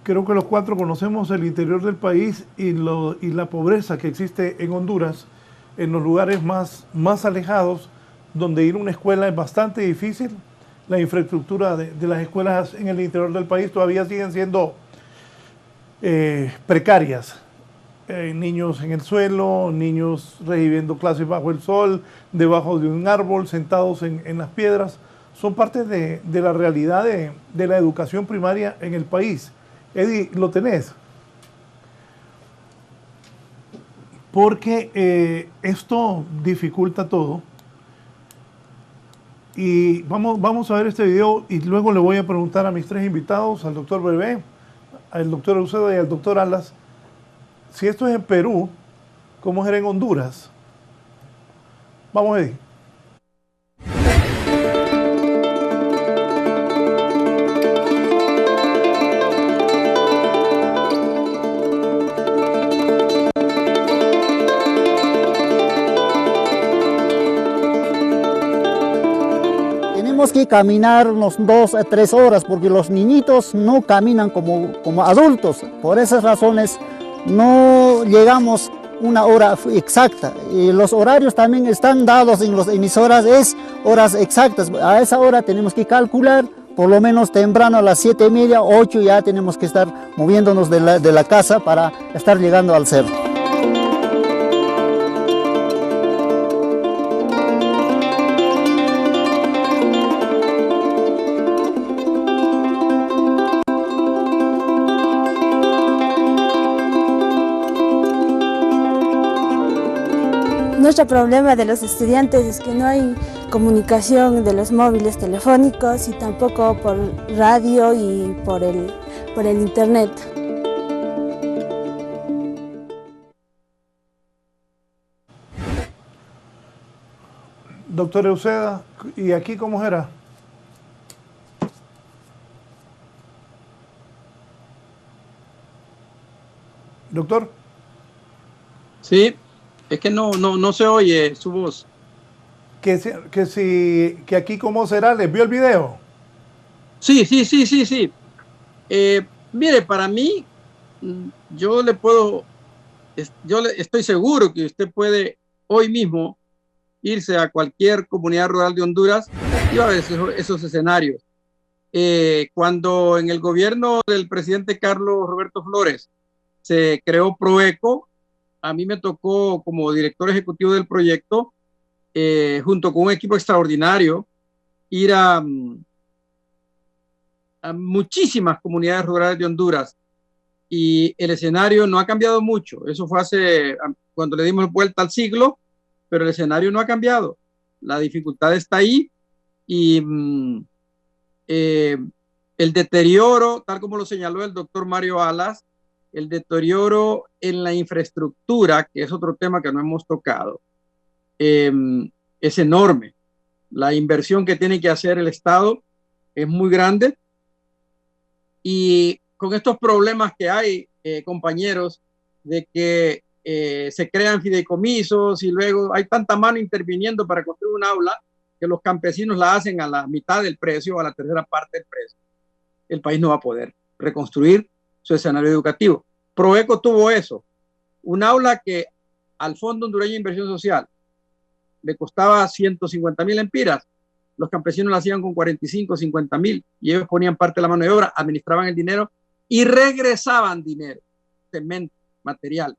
creo que los cuatro conocemos el interior del país y la pobreza que existe en Honduras, en los lugares más alejados, donde ir a una escuela es bastante difícil. La infraestructura de las escuelas en el interior del país todavía siguen siendo precarias. Niños en el suelo, niños recibiendo clases bajo el sol, debajo de un árbol, sentados en las piedras, son parte de la realidad de la educación primaria en el país. Eddie, ¿lo tenés? Porque esto dificulta todo. Y vamos a ver este video y luego le voy a preguntar a mis tres invitados, al doctor Bebé, al doctor Eusebio y al doctor Alas, si esto es en Perú, ¿cómo será en Honduras? Vamos, Eddie.
Tenemos que caminar unos 2 a 3 horas porque los niñitos no caminan como adultos. Por esas razones no llegamos una hora exacta. Y los horarios también están dados en las emisoras, es horas exactas. A esa hora tenemos que calcular, por lo menos temprano a las 7:30, 8 ya tenemos que estar moviéndonos de la casa para estar llegando al cerro.
Nuestro problema de los estudiantes es que no hay comunicación de los móviles telefónicos y tampoco por radio y por el internet.
Doctor Eusebio, ¿y aquí cómo era? Doctor.
Sí. Es que no se oye su voz.
Que aquí cómo será, ¿les vio el video?
Sí. Mire, para mí, yo estoy seguro que usted puede hoy mismo irse a cualquier comunidad rural de Honduras y va a ver esos escenarios. Cuando en el gobierno del presidente Carlos Roberto Flores se creó Proeco, a mí me tocó como director ejecutivo del proyecto, junto con un equipo extraordinario, ir a muchísimas comunidades rurales de Honduras y el escenario no ha cambiado mucho. Eso fue cuando le dimos vuelta al siglo, pero el escenario no ha cambiado. La dificultad está ahí y el deterioro, tal como lo señaló el doctor Mario Alas, el deterioro en la infraestructura, que es otro tema que no hemos tocado, es enorme. La inversión que tiene que hacer el Estado es muy grande y con estos problemas que hay, compañeros, de que se crean fideicomisos y luego hay tanta mano interviniendo para construir un aula que los campesinos la hacen a la mitad del precio o a la tercera parte del precio. El país no va a poder reconstruir su escenario educativo. Proeco tuvo eso, un aula que al Fondo Hondureño de Inversión Social le costaba 150,000 empiras, los campesinos la hacían con 45, 50,000 y ellos ponían parte de la mano de obra, administraban el dinero y regresaban dinero, cemento, material.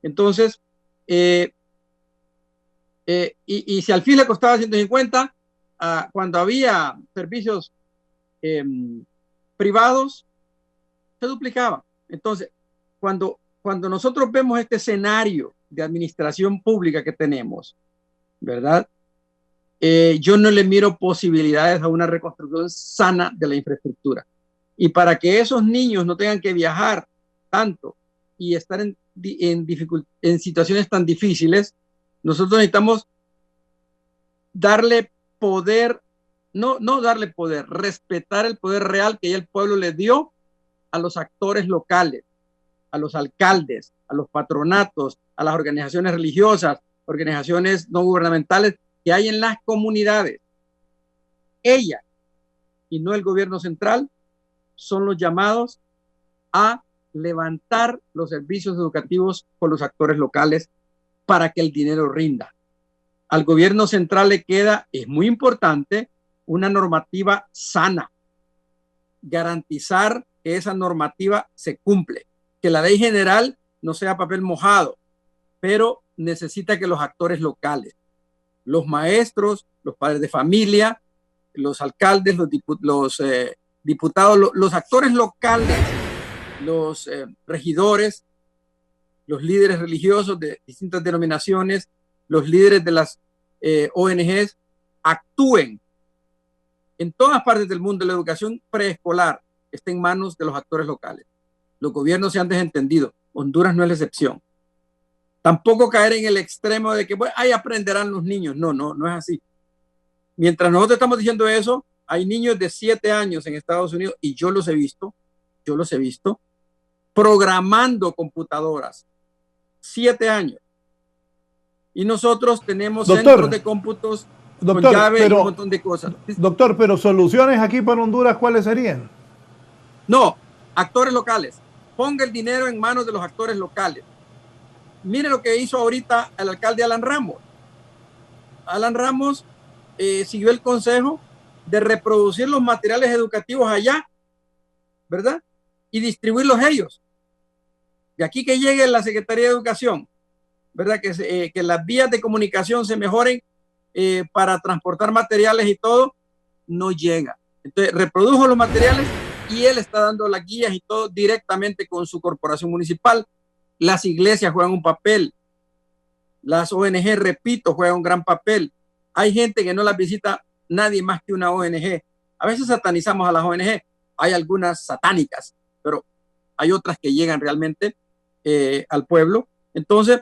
Entonces, y si al fin le costaba 150, cuando había servicios privados, se duplicaba. Entonces, cuando nosotros vemos este escenario de administración pública que tenemos, ¿verdad? Yo no le miro posibilidades a una reconstrucción sana de la infraestructura. Y para que esos niños no tengan que viajar tanto y estar en situaciones tan difíciles, nosotros necesitamos darle poder, no darle poder, respetar el poder real que ya el pueblo le dio a los actores locales, a los alcaldes, a los patronatos, a las organizaciones religiosas, organizaciones no gubernamentales que hay en las comunidades. Ella, y no el gobierno central, son los llamados a levantar los servicios educativos con los actores locales para que el dinero rinda. Al gobierno central le queda, es muy importante, una normativa sana, garantizar que esa normativa se cumple, que la ley general no sea papel mojado, pero necesita que los actores locales, los maestros, los padres de familia, los alcaldes, los diputados, los actores locales, los regidores, los líderes religiosos de distintas denominaciones, los líderes de las ONGs, actúen. En todas partes del mundo la educación preescolar está en manos de los actores locales. Los gobiernos se han desentendido. Honduras no es la excepción. Tampoco caer en el extremo de que bueno, ahí aprenderán los niños. No es así. Mientras nosotros estamos diciendo eso, hay niños de 7 años en Estados Unidos, y yo los he visto, programando computadoras. 7 años. Y nosotros tenemos centros de cómputos con llave y un montón de cosas.
Doctor, pero soluciones aquí para Honduras, ¿cuáles serían?
No, actores locales. Ponga el dinero en manos de los actores locales. Mire lo que hizo ahorita el alcalde Alan Ramos. Alan Ramos siguió el consejo de reproducir los materiales educativos allá, ¿verdad? Y distribuirlos ellos. De aquí que llegue la Secretaría de Educación, ¿verdad? Que las vías de comunicación se mejoren para transportar materiales y todo, no llega. Entonces, reprodujo los materiales y él está dando las guías y todo directamente con su corporación municipal. Las iglesias juegan un papel. Las ONG, repito, juegan un gran papel. Hay gente que no las visita nadie más que una ONG. A veces satanizamos a las ONG. Hay algunas satánicas, pero hay otras que llegan realmente al pueblo. Entonces,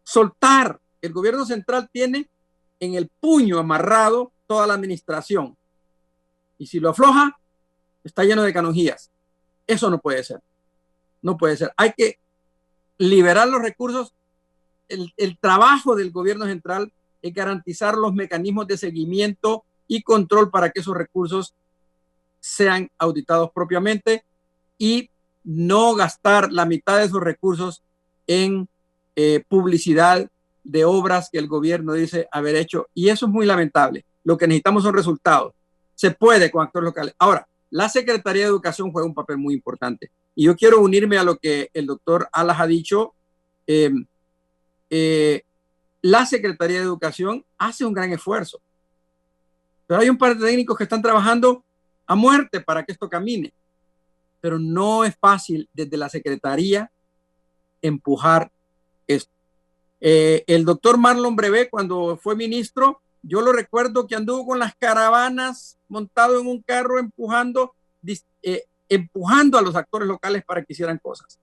soltar. El gobierno central tiene en el puño amarrado toda la administración. Y si lo afloja, está lleno de canonjías. Eso no puede ser. No puede ser. Hay que liberar los recursos. El trabajo del gobierno central es garantizar los mecanismos de seguimiento y control para que esos recursos sean auditados propiamente y no gastar la mitad de esos recursos en publicidad de obras que el gobierno dice haber hecho. Y eso es muy lamentable. Lo que necesitamos son resultados. Se puede con actores locales. Ahora, la Secretaría de Educación juega un papel muy importante. Y yo quiero unirme a lo que el doctor Alas ha dicho. La Secretaría de Educación hace un gran esfuerzo. Pero hay un par de técnicos que están trabajando a muerte para que esto camine. Pero no es fácil desde la Secretaría empujar esto. El doctor Marlon Brevé, cuando fue ministro, yo lo recuerdo que anduvo con las caravanas montado en un carro empujando a los actores locales para que hicieran cosas.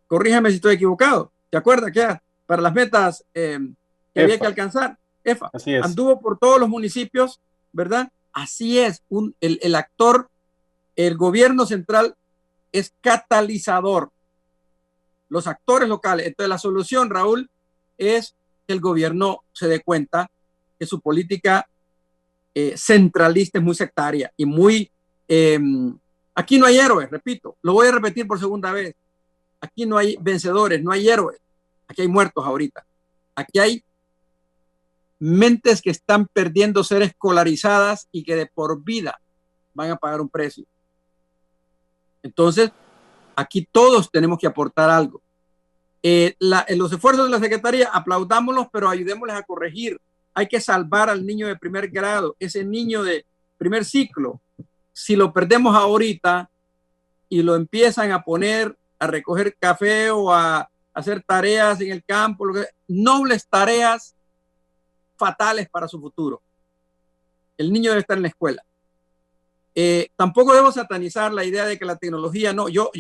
Corríjame si estoy equivocado. ¿Te acuerdas que para las metas que había que alcanzar? EFA. Así es. Anduvo por todos los municipios, ¿verdad? Así es. El actor, el gobierno central es catalizador. Los actores locales. Entonces la solución, Raúl, es que el gobierno se dé cuenta que su política centralista es muy sectaria y muy... aquí no hay héroes, repito, lo voy a repetir por segunda vez. Aquí no hay vencedores, no hay héroes. Aquí hay muertos ahorita. Aquí hay mentes que están perdiendo ser escolarizadas y que de por vida van a pagar un precio. Entonces, aquí todos tenemos que aportar algo. Los esfuerzos de la Secretaría, aplaudámoslos, pero ayudémosles a corregir. Hay que salvar al niño de primer grado, ese niño de primer ciclo, si lo perdemos ahorita y lo empiezan a poner a recoger café o a hacer tareas en el campo, nobles tareas fatales para su futuro. El niño debe estar en la escuela. Tampoco debo satanizar la idea de que la tecnología, no, yo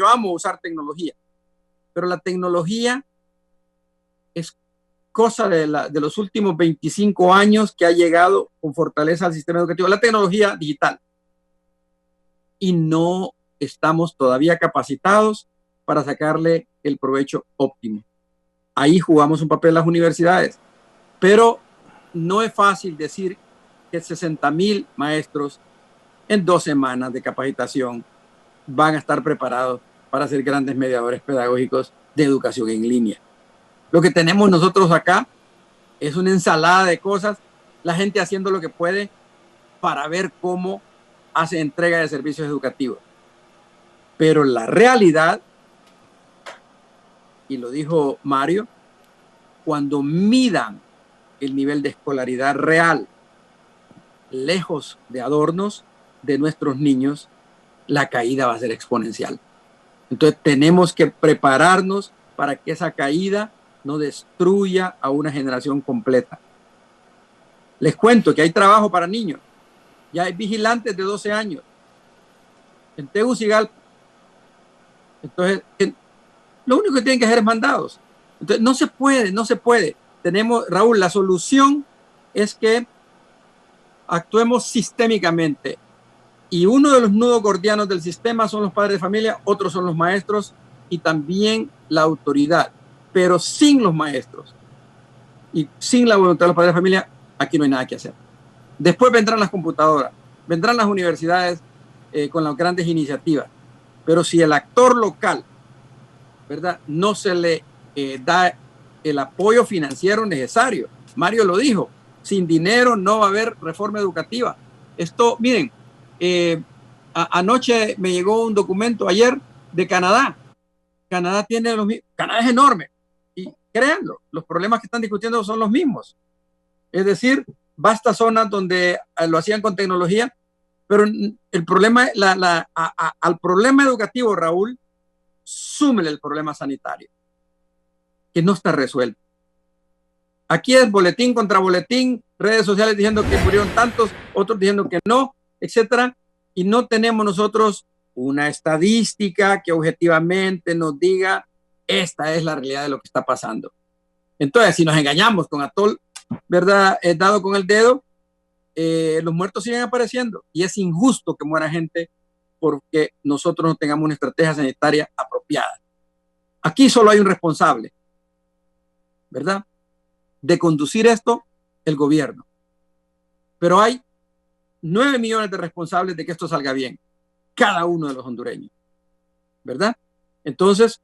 amo usar tecnología, pero la tecnología es cosa de los últimos 25 años que ha llegado con fortaleza al sistema educativo, la tecnología digital. Y no estamos todavía capacitados para sacarle el provecho óptimo. Ahí jugamos un papel las universidades, pero no es fácil decir que 60,000 maestros en 2 semanas de capacitación van a estar preparados para ser grandes mediadores pedagógicos de educación en línea. Lo que tenemos nosotros acá es una ensalada de cosas, la gente haciendo lo que puede para ver cómo hace entrega de servicios educativos. Pero la realidad, y lo dijo Mario, cuando midan el nivel de escolaridad real, lejos de adornos de nuestros niños, la caída va a ser exponencial. Entonces tenemos que prepararnos para que esa caída no destruya a una generación completa. Les cuento que hay trabajo para niños. Ya hay vigilantes de 12 años en Tegucigalpa. Entonces, lo único que tienen que hacer es mandados. Entonces, no se puede. Tenemos, Raúl, la solución es que actuemos sistémicamente. Y uno de los nudos gordianos del sistema son los padres de familia, otros son los maestros y también la autoridad. Pero sin los maestros y sin la voluntad de los padres de familia, aquí no hay nada que hacer. Después vendrán las computadoras, vendrán las universidades con las grandes iniciativas. Pero si el actor local, ¿verdad?, no se le da el apoyo financiero necesario, Mario lo dijo, sin dinero no va a haber reforma educativa. Esto, miren, anoche me llegó un documento ayer de Canadá. Canadá es enorme. Y créanlo, los problemas que están discutiendo son los mismos. Es decir, vastas zonas donde lo hacían con tecnología, pero el problema, al problema educativo, Raúl, súmele el problema sanitario, que no está resuelto. Aquí es boletín contra boletín, redes sociales diciendo que murieron tantos, otros diciendo que no, etcétera, y no tenemos nosotros una estadística que objetivamente nos diga esta es la realidad de lo que está pasando. Entonces, si nos engañamos con atol, ¿verdad?, dado con el dedo, los muertos siguen apareciendo y es injusto que muera gente porque nosotros no tengamos una estrategia sanitaria apropiada. Aquí solo hay un responsable, ¿verdad?, de conducir esto, el gobierno. Pero hay 9 millones de responsables de que esto salga bien, cada uno de los hondureños, ¿verdad? Entonces,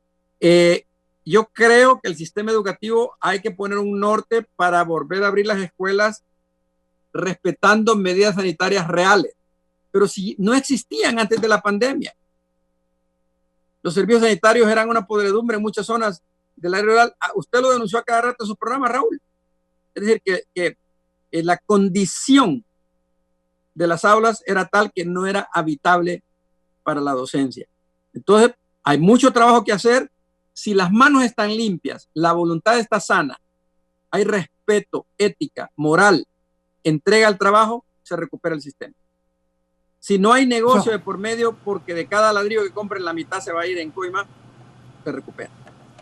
yo creo que el sistema educativo hay que poner un norte para volver a abrir las escuelas respetando medidas sanitarias reales, pero si no existían antes de la pandemia. Los servicios sanitarios eran una podredumbre en muchas zonas del área rural. Usted lo denunció a cada rato en su programa, Raúl. Es decir, que la condición de las aulas era tal que no era habitable para la docencia. Entonces, hay mucho trabajo que hacer. Si las manos están limpias, la voluntad está sana, hay respeto, ética, moral, entrega al trabajo, se recupera el sistema. Si no hay negocio de por medio, porque de cada ladrillo que compren la mitad se va a ir en coima, se recupera.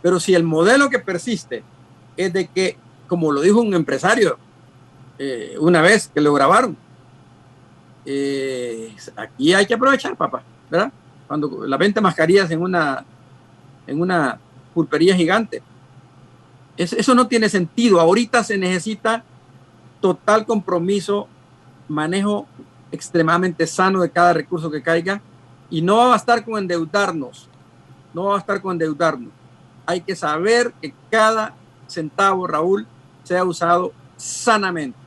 Pero si el modelo que persiste es de que, como lo dijo un empresario una vez que lo grabaron, aquí hay que aprovechar, papá, ¿verdad? Cuando la venta de mascarillas en una pulpería gigante. Eso no tiene sentido. Ahorita se necesita total compromiso, manejo extremadamente sano de cada recurso que caiga, y no va a bastar con endeudarnos. No va a bastar con endeudarnos. Hay que saber que cada centavo, Raúl, sea usado sanamente.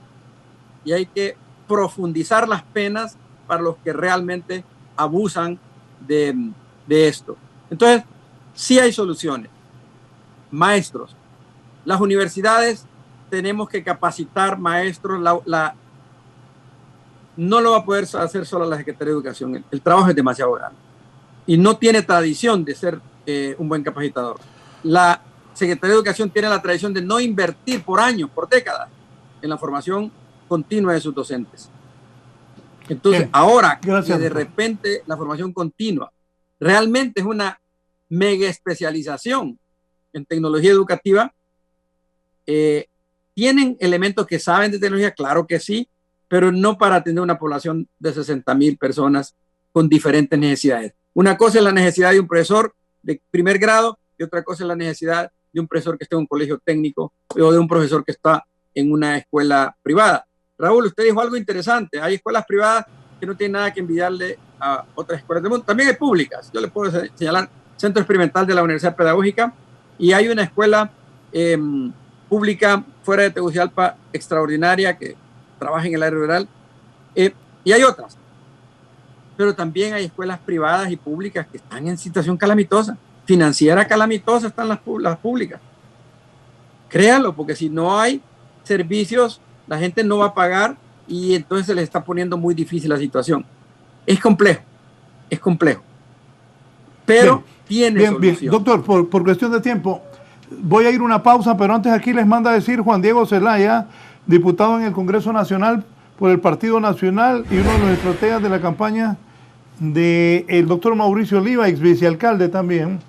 Y hay que profundizar las penas para los que realmente abusan de esto. Entonces, sí hay soluciones. Maestros. Las universidades tenemos que capacitar maestros. no lo va a poder hacer sola la Secretaría de Educación. El trabajo es demasiado grande y no tiene tradición de ser un buen capacitador. La Secretaría de Educación tiene la tradición de no invertir por años, por décadas, en la formación continua de sus docentes. Entonces, bien, ahora que de repente la formación continua realmente es una mega especialización en tecnología educativa, ¿tienen elementos que saben de tecnología? Claro que sí, pero no para atender una población de 60,000 personas con diferentes necesidades. Una cosa es la necesidad de un profesor de primer grado y otra cosa es la necesidad de un profesor que esté en un colegio técnico o de un profesor que está en una escuela privada. Raúl, usted dijo algo interesante. Hay escuelas privadas que no tienen nada que envidiarle a otras escuelas del mundo. También hay públicas. Yo le puedo señalar Centro Experimental de la Universidad Pedagógica, y hay una escuela pública fuera de Tegucigalpa extraordinaria que trabaja en el área rural, y hay otras. Pero también hay escuelas privadas y públicas que están en situación calamitosa, financiera calamitosa están las públicas. Créanlo, porque si no hay servicios, la gente no va a pagar y entonces se les está poniendo muy difícil la situación. Es complejo, pero tiene solución.
Bien. Doctor, por cuestión de tiempo, voy a ir a una pausa, pero antes aquí les manda a decir Juan Diego Zelaya, diputado en el Congreso Nacional por el Partido Nacional y uno de los estrategas de la campaña del doctor Mauricio Oliva, ex vicealcalde también.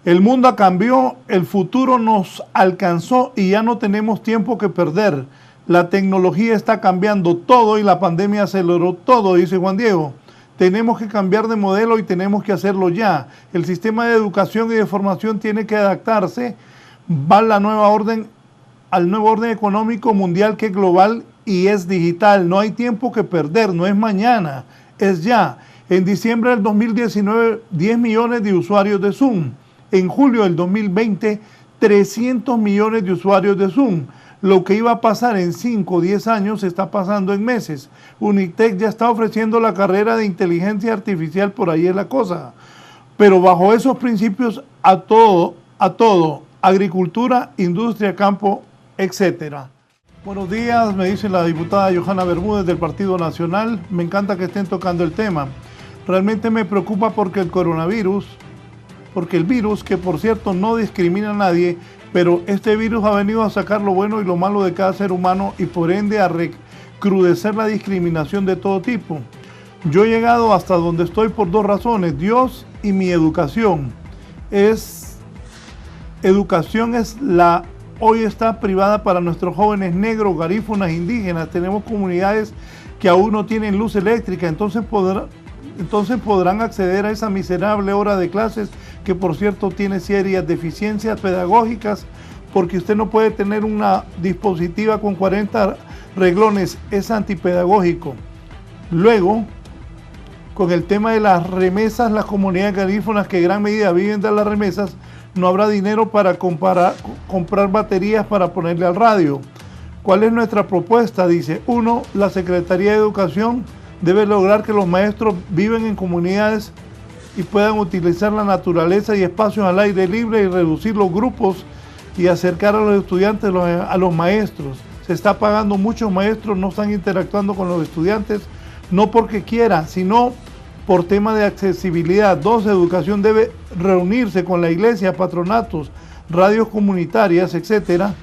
El mundo cambió, el futuro nos alcanzó y ya no tenemos tiempo que perder. La tecnología está cambiando todo y la pandemia aceleró todo, dice Juan Diego. Tenemos que cambiar de modelo y tenemos que hacerlo ya. El sistema de educación y de formación tiene que adaptarse. Va al nuevo orden económico mundial que es global y es digital. No hay tiempo que perder, no es mañana, es ya. En diciembre del 2019, 10 millones de usuarios de Zoom. En julio del 2020, 300 millones de usuarios de Zoom. Lo que iba a pasar en 5 o 10 años se está pasando en meses. Unitec ya está ofreciendo la carrera de inteligencia artificial, por ahí es la cosa. Pero bajo esos principios, a todo, agricultura, industria, campo, etcétera. Buenos días, me dice la diputada Johanna Bermúdez del Partido Nacional. Me encanta que estén tocando el tema. Realmente me preocupa porque el virus, que por cierto no discrimina a nadie, pero este virus ha venido a sacar lo bueno y lo malo de cada ser humano y por ende a recrudecer la discriminación de todo tipo. Yo he llegado hasta donde estoy por 2 razones, Dios y mi educación. Hoy está privada para nuestros jóvenes negros, garífunas, indígenas. Tenemos comunidades que aún no tienen luz eléctrica, entonces podrán acceder a esa miserable hora de clases que por cierto tiene serias deficiencias pedagógicas, porque usted no puede tener una dispositiva con 40 reglones, es antipedagógico. Luego, con el tema de las remesas, las comunidades garífunas que en gran medida viven de las remesas, no habrá dinero para comprar baterías para ponerle al radio. ¿Cuál es nuestra propuesta? Dice, 1, la Secretaría de Educación debe lograr que los maestros viven en comunidades y puedan utilizar la naturaleza y espacios al aire libre y reducir los grupos y acercar a los estudiantes a los maestros. Se está pagando, muchos maestros no están interactuando con los estudiantes, no porque quieran, sino por tema de accesibilidad. 2, educación debe reunirse con la iglesia, patronatos, radios comunitarias, etcétera,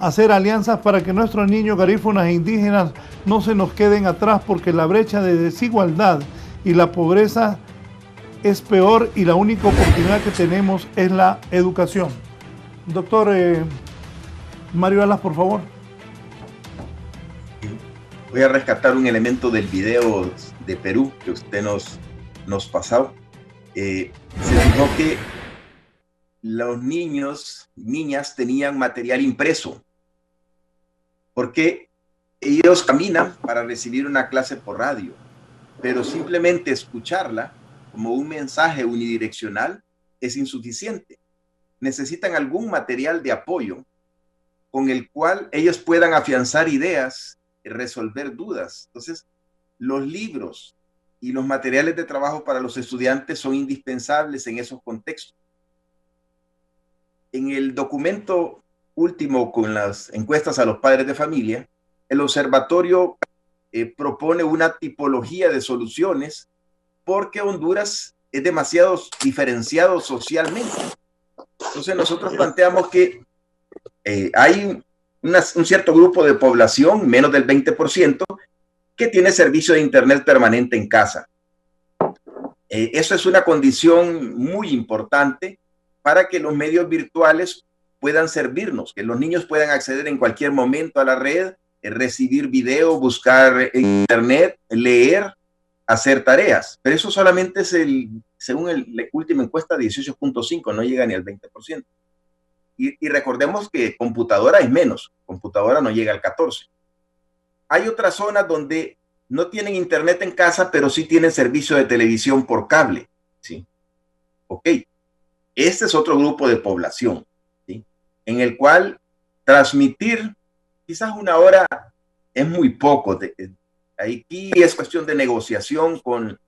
hacer alianzas para que nuestros niños garífunas e indígenas no se nos queden atrás, porque la brecha de desigualdad y la pobreza es peor y la única oportunidad que tenemos es la educación. Doctor Mario Alas, por favor.
Voy a rescatar un elemento del video de Perú que usted nos pasó. Se fijó que los niños y niñas tenían material impreso, porque ellos caminan para recibir una clase por radio, pero simplemente escucharla como un mensaje unidireccional es insuficiente. Necesitan algún material de apoyo con el cual ellos puedan afianzar ideas y resolver dudas. Entonces, los libros y los materiales de trabajo para los estudiantes son indispensables en esos contextos. En el documento último con las encuestas a los padres de familia, el observatorio propone una tipología de soluciones porque Honduras es demasiado diferenciado socialmente. Entonces nosotros planteamos que hay un cierto grupo de población, menos del 20%, que tiene servicio de internet permanente en casa. Eso es una condición muy importante para que los medios virtuales puedan servirnos, que los niños puedan acceder en cualquier momento a la red, recibir video, buscar en internet, leer, hacer tareas. Pero eso solamente es según la última encuesta, 18.5, no llega ni al 20%. Y recordemos que computadora es menos, computadora no llega al 14%. Hay otras zonas donde no tienen internet en casa, pero sí tienen servicio de televisión por cable, ¿sí? Ok, este es otro grupo de población, ¿sí? En el cual transmitir quizás 1 hora es muy poco. Aquí es cuestión de negociación con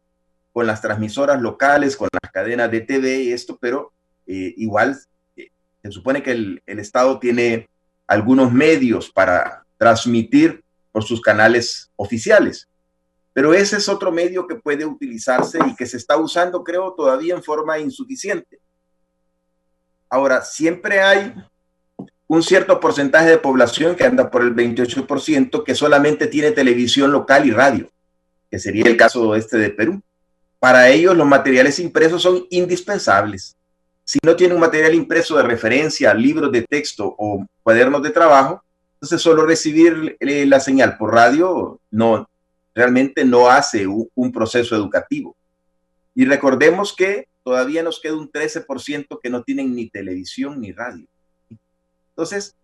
las transmisoras locales, con las cadenas de TV y esto, pero igual se supone que el Estado tiene algunos medios para transmitir por sus canales oficiales. Pero ese es otro medio que puede utilizarse y que se está usando, creo, todavía en forma insuficiente. Ahora, siempre hay un cierto porcentaje de población que anda por el 28% que solamente tiene televisión local y radio, que sería el caso de Perú. Para ellos los materiales impresos son indispensables. Si no tiene un material impreso de referencia, libros de texto o cuadernos de trabajo, entonces solo recibir la señal por radio realmente no hace un proceso educativo. Y recordemos que todavía nos queda un 13% que no tienen ni televisión ni radio. Entonces,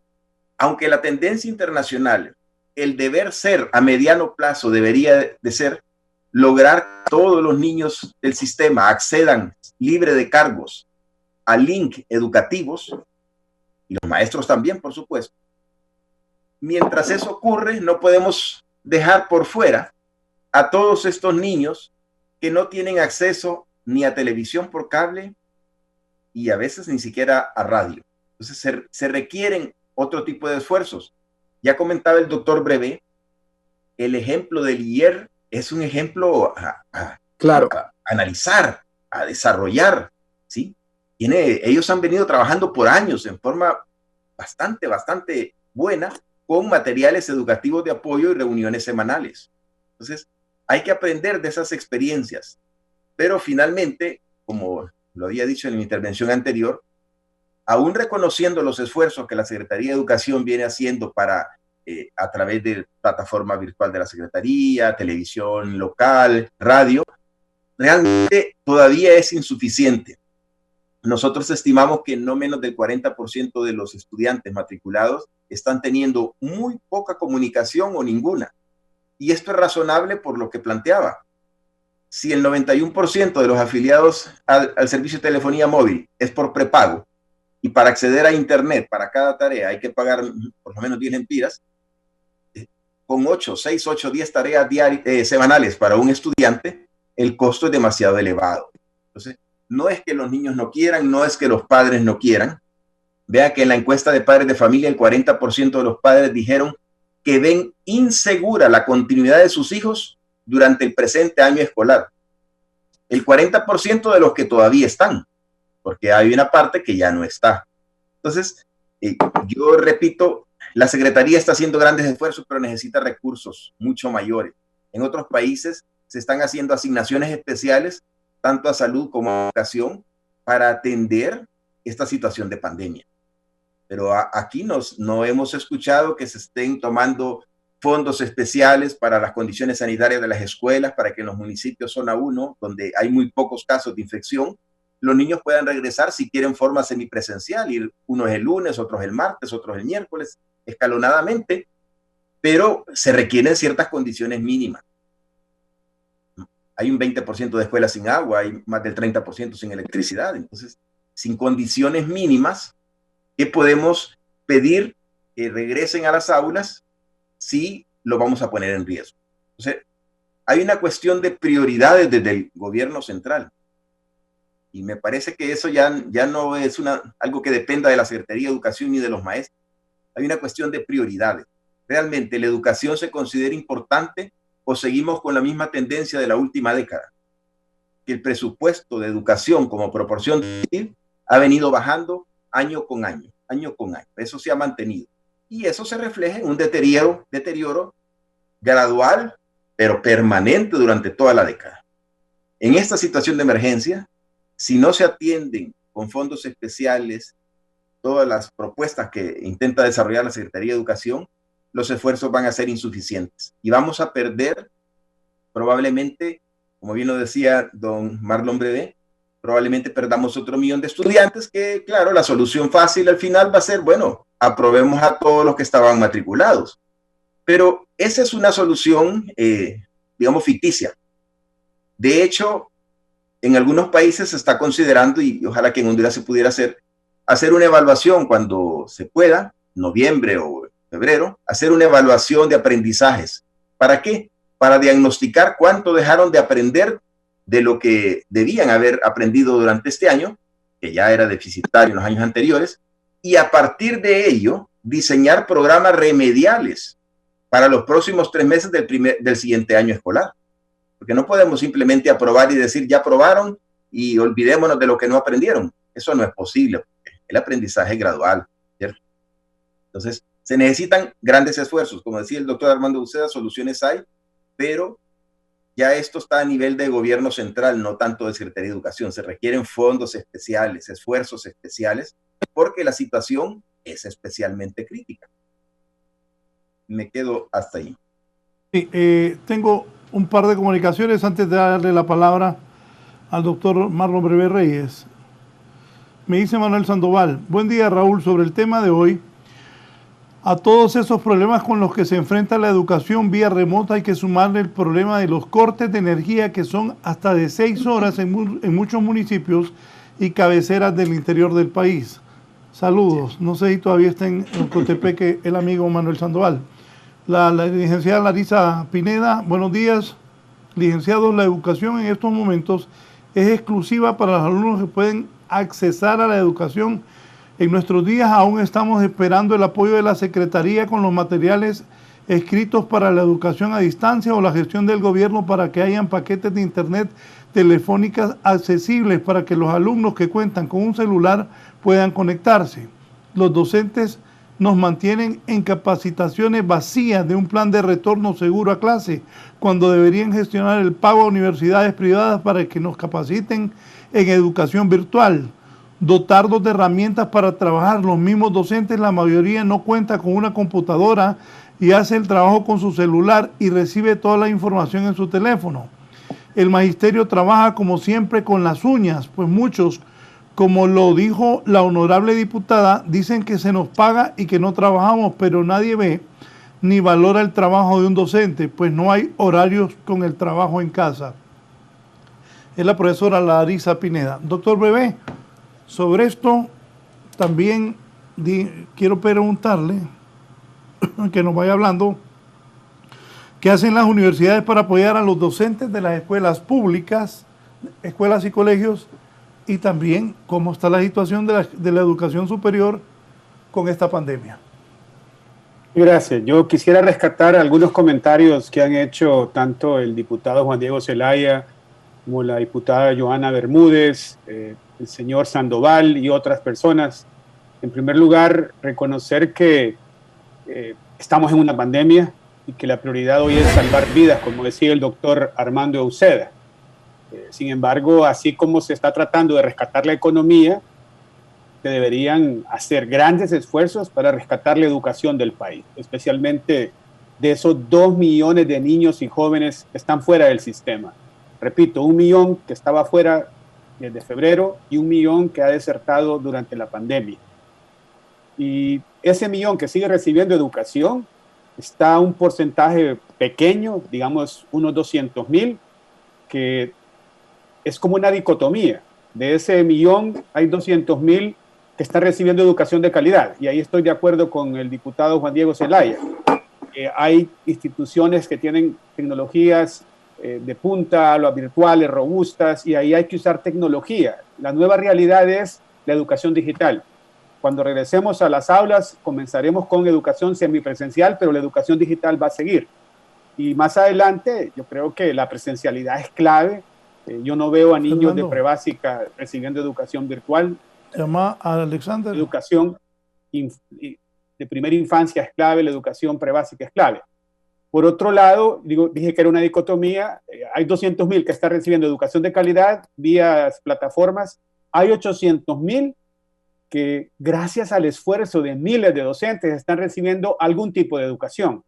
aunque la tendencia internacional, el deber ser a mediano plazo debería de ser lograr que todos los niños del sistema accedan libre de cargos a link educativos, y los maestros también, por supuesto. Mientras eso ocurre, no podemos dejar por fuera a todos estos niños que no tienen acceso ni a televisión por cable y a veces ni siquiera a radio. Entonces se requieren otro tipo de esfuerzos. Ya comentaba el doctor Brevé, el ejemplo del IER es un ejemplo a analizar, a desarrollar, ¿sí? Ellos han venido trabajando por años en forma bastante buena con materiales educativos de apoyo y reuniones semanales. Entonces, hay que aprender de esas experiencias. Pero finalmente, como lo había dicho en mi intervención anterior, aún reconociendo los esfuerzos que la Secretaría de Educación viene haciendo a través de plataforma virtual de la Secretaría, televisión local, radio, realmente todavía es insuficiente. Nosotros estimamos que no menos del 40% de los estudiantes matriculados están teniendo muy poca comunicación o ninguna. Y esto es razonable por lo que planteaba. Si el 91% de los afiliados al servicio de telefonía móvil es por prepago y para acceder a internet para cada tarea hay que pagar por lo menos 10 lempiras, con 6, 8, 10 tareas semanales para un estudiante, el costo es demasiado elevado. Entonces, no es que los niños no quieran, no es que los padres no quieran. Vea que en la encuesta de padres de familia, el 40% de los padres dijeron que ven insegura la continuidad de sus hijos durante el presente año escolar. El 40% de los que todavía están, porque hay una parte que ya no está. Entonces, yo repito, la Secretaría está haciendo grandes esfuerzos, pero necesita recursos mucho mayores. En otros países se están haciendo asignaciones especiales, tanto a salud como a educación, para atender esta situación de pandemia. Pero aquí no hemos escuchado que se estén tomando fondos especiales para las condiciones sanitarias de las escuelas, para que en los municipios zona 1, donde hay muy pocos casos de infección, los niños puedan regresar si quieren forma semipresencial, ir unos el lunes, otros el martes, otros el miércoles, escalonadamente, pero se requieren ciertas condiciones mínimas. Hay un 20% de escuelas sin agua, hay más del 30% sin electricidad. Entonces, sin condiciones mínimas, ¿qué podemos pedir que regresen a las aulas si lo vamos a poner en riesgo? Entonces, hay una cuestión de prioridades desde el gobierno central. Y me parece que eso ya no es algo que dependa de la Secretaría de Educación ni de los maestros. Hay una cuestión de prioridades. Realmente la educación se considera importante o seguimos con la misma tendencia de la última década? Que el presupuesto de educación como proporción del PIB ha venido bajando año con año. Eso se ha mantenido. Y eso se refleja en un deterioro gradual, pero permanente durante toda la década. En esta situación de emergencia, si no se atienden con fondos especiales todas las propuestas que intenta desarrollar la Secretaría de Educación, los esfuerzos van a ser insuficientes y vamos a perder probablemente, como bien lo decía don Marlon Brevé, probablemente perdamos otro 1 millón de estudiantes que, claro, la solución fácil al final va a ser, bueno, aprobemos a todos los que estaban matriculados. Pero esa es una solución, digamos, ficticia. De hecho, en algunos países se está considerando, y ojalá que en Honduras se pudiera hacer una evaluación cuando se pueda, noviembre o febrero, hacer una evaluación de aprendizajes. ¿Para qué? Para diagnosticar cuánto dejaron de aprender de lo que debían haber aprendido durante este año, que ya era deficitario en los años anteriores, y a partir de ello diseñar programas remediales para los próximos 3 meses del siguiente año escolar. Porque no podemos simplemente aprobar y decir ya aprobaron y olvidémonos de lo que no aprendieron. Eso no es posible. El aprendizaje es gradual, ¿cierto? Entonces, se necesitan grandes esfuerzos. Como decía el doctor Armando Uceda, soluciones hay, pero ya esto está a nivel de gobierno central, no tanto de Secretaría de Educación. Se requieren fondos especiales, esfuerzos especiales, porque la situación es especialmente crítica. Me quedo hasta ahí.
Sí, tengo un par de comunicaciones antes de darle la palabra al doctor Marlon Brevé Reyes. Me dice Manuel Sandoval: buen día, Raúl. Sobre el tema de hoy, a todos esos problemas con los que se enfrenta la educación vía remota hay que sumarle el problema de los cortes de energía, que son hasta de 6 horas en muchos municipios y cabeceras del interior del país. Saludos. No sé si todavía está en Cotepeque el amigo Manuel Sandoval. La licenciada Larisa Pineda: buenos días, licenciados. La educación en estos momentos es exclusiva para los alumnos que pueden accesar a la educación. En nuestros días aún estamos esperando el apoyo de la Secretaría con los materiales escritos para la educación a distancia o la gestión del gobierno para que hayan paquetes de internet telefónicas accesibles para que los alumnos que cuentan con un celular puedan conectarse. Los docentes nos mantienen en capacitaciones vacías de un plan de retorno seguro a clase, cuando deberían gestionar el pago a universidades privadas para que nos capaciten en educación virtual, dotarnos de herramientas para trabajar. Los mismos docentes, la mayoría no cuenta con una computadora y hace el trabajo con su celular y recibe toda la información en su teléfono. El magisterio trabaja como siempre con las uñas, pues muchos, como lo dijo la honorable diputada, dicen que se nos paga y que no trabajamos, pero nadie ve ni valora el trabajo de un docente, pues no hay horarios con el trabajo en casa. Es la profesora Larisa Pineda. Doctor Brevé, sobre esto también quiero preguntarle, que nos vaya hablando, ¿qué hacen las universidades para apoyar a los docentes de las escuelas públicas, escuelas y colegios? Y también cómo está la situación de la educación superior con esta pandemia.
Gracias. Yo quisiera rescatar algunos comentarios que han hecho tanto el diputado Juan Diego Zelaya como la diputada Joana Bermúdez, el señor Sandoval y otras personas. En primer lugar, reconocer que estamos en una pandemia y que la prioridad hoy es salvar vidas, como decía el doctor Armando Uceda. Sin embargo, así como se está tratando de rescatar la economía, se deberían hacer grandes esfuerzos para rescatar la educación del país, especialmente de esos 2 millones de niños y jóvenes que están fuera del sistema. Repito, 1 millón que estaba fuera desde febrero y 1 millón que ha desertado durante la pandemia. Y ese 1 millón que sigue recibiendo educación está a un porcentaje pequeño, digamos unos 200,000, que es como una dicotomía. De ese 1 millón hay 200,000 que están recibiendo educación de calidad. Y ahí estoy de acuerdo con el diputado Juan Diego Zelaya. Hay instituciones que tienen tecnologías de punta, las virtuales, robustas, y ahí hay que usar tecnología. La nueva realidad es la educación digital. Cuando regresemos a las aulas, comenzaremos con educación semipresencial, pero la educación digital va a seguir. Y más adelante, yo creo que la presencialidad es clave. Yo no veo a niños de prebásica recibiendo educación virtual.
Llama a Alexander.
Educación de primera infancia es clave, la educación prebásica es clave. Por otro lado, dije que era una dicotomía, hay 200.000 que están recibiendo educación de calidad vía plataformas, hay 800.000 que gracias al esfuerzo de miles de docentes están recibiendo algún tipo de educación,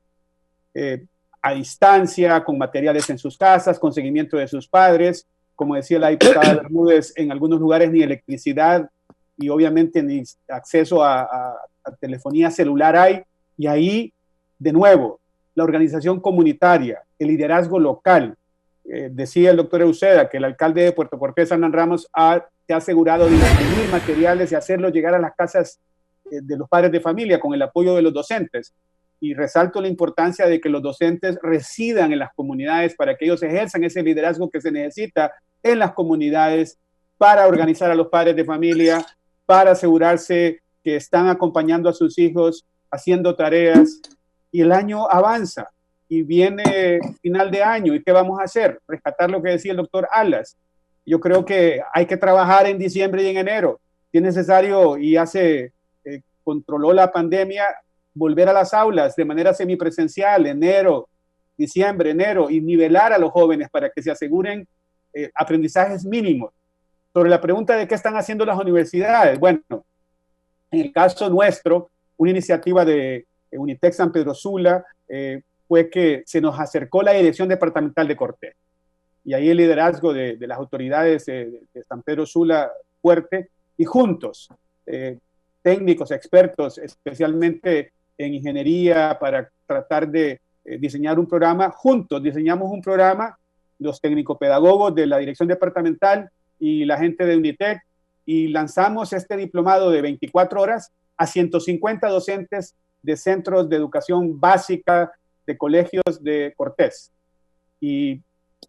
a distancia, con materiales en sus casas, con seguimiento de sus padres, como decía la diputada Bermúdez, en algunos lugares ni electricidad y obviamente ni acceso a telefonía celular hay, y ahí, de nuevo, la organización comunitaria, el liderazgo local. Decía el doctor Euseda que el alcalde de Puerto Cortés, Hernán Ramos, se ha asegurado de imprimir materiales y hacerlos llegar a las casas de los padres de familia con el apoyo de los docentes. Y resalto la importancia de que los docentes residan en las comunidades para que ellos ejerzan ese liderazgo que se necesita en las comunidades para organizar a los padres de familia, para asegurarse que están acompañando a sus hijos, haciendo tareas. Y el año avanza y viene final de año. ¿Y qué vamos a hacer? Rescatar lo que decía el doctor Alas. Yo creo que hay que trabajar en diciembre y en enero. Si es necesario, y controló la pandemia, volver a las aulas de manera semipresencial, diciembre, enero, y nivelar a los jóvenes para que se aseguren aprendizajes mínimos. Sobre la pregunta de qué están haciendo las universidades, bueno, en el caso nuestro, una iniciativa de Unitec San Pedro Sula fue que se nos acercó la Dirección Departamental de Cortés. Y ahí el liderazgo de las autoridades de San Pedro Sula fuerte, y juntos, técnicos, expertos, especialmente en ingeniería, para tratar de diseñar un programa. Juntos diseñamos un programa, los técnico-pedagogos de la Dirección Departamental y la gente de Unitec, y lanzamos este diplomado de 24 horas a 150 docentes de centros de educación básica, de colegios de Cortés. Y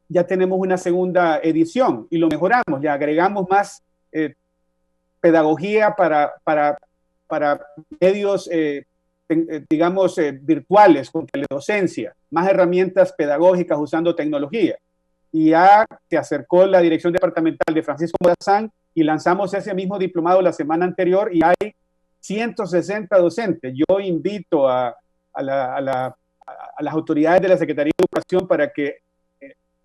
ya tenemos una segunda edición y lo mejoramos, ya agregamos más pedagogía para medios, digamos, virtuales, con teledocencia, más herramientas pedagógicas usando tecnología. Y ya se acercó la Dirección Departamental de Francisco Morazán y lanzamos ese mismo diplomado la semana anterior y hay 160 docentes. Yo invito a las autoridades de la Secretaría de Educación para que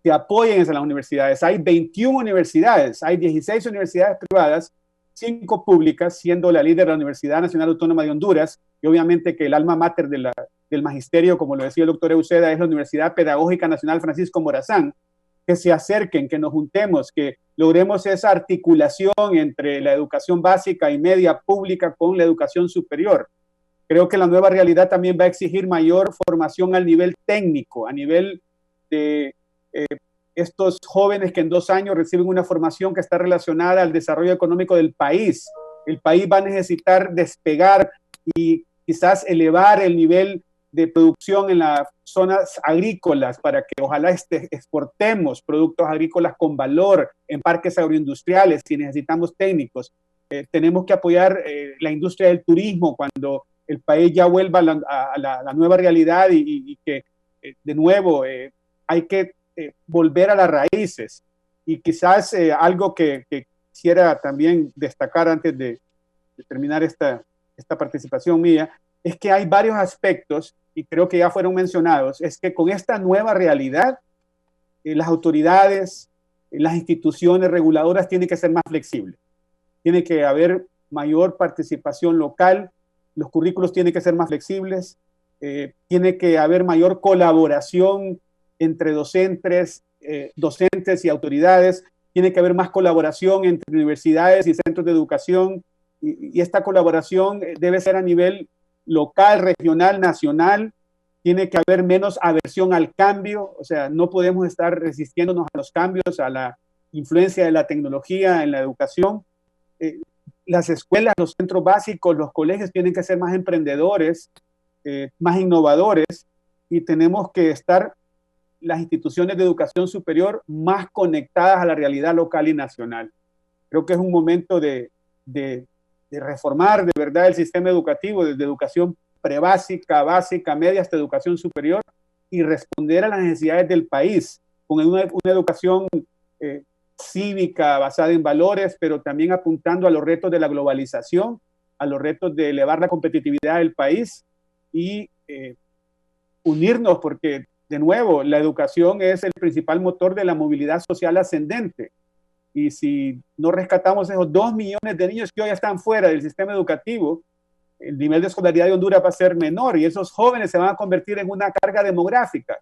se apoyen en las universidades. Hay 21 universidades, hay 16 universidades privadas, 5 públicas, siendo la líder de la Universidad Nacional Autónoma de Honduras, y obviamente que el alma mater del magisterio, como lo decía el doctor Euseda, es la Universidad Pedagógica Nacional Francisco Morazán. Que se acerquen, que nos juntemos, que logremos esa articulación entre la educación básica y media pública con la educación superior. Creo que la nueva realidad también va a exigir mayor formación al nivel técnico, a nivel de estos jóvenes que en 2 años reciben una formación que está relacionada al desarrollo económico del país. El país va a necesitar despegar y quizás elevar el nivel de producción en las zonas agrícolas para que ojalá exportemos productos agrícolas con valor en parques agroindustriales si necesitamos técnicos. Tenemos que apoyar la industria del turismo cuando el país ya vuelva a la nueva realidad y que de nuevo hay que volver a las raíces. Y quizás algo que quisiera también destacar antes de terminar esta participación mía, es que hay varios aspectos, y creo que ya fueron mencionados, es que con esta nueva realidad, las autoridades, las instituciones reguladoras tienen que ser más flexibles. Tiene que haber mayor participación local, los currículos tienen que ser más flexibles, tiene que haber mayor colaboración entre docentes y autoridades, tiene que haber más colaboración entre universidades y centros de educación, y esta colaboración debe ser a nivel local, regional, nacional. Tiene que haber menos aversión al cambio, o sea, no podemos estar resistiéndonos a los cambios, a la influencia de la tecnología en la educación. Las escuelas, los centros básicos, los colegios tienen que ser más emprendedores, más innovadores, y tenemos que estar las instituciones de educación superior más conectadas a la realidad local y nacional. Creo que es un momento de reformar de verdad el sistema educativo, desde educación prebásica, básica, media, hasta educación superior, y responder a las necesidades del país, con una educación cívica basada en valores, pero también apuntando a los retos de la globalización, a los retos de elevar la competitividad del país y unirnos, porque de nuevo, la educación es el principal motor de la movilidad social ascendente. Y si no rescatamos esos 2 millones de niños que hoy están fuera del sistema educativo, el nivel de escolaridad de Honduras va a ser menor y esos jóvenes se van a convertir en una carga demográfica.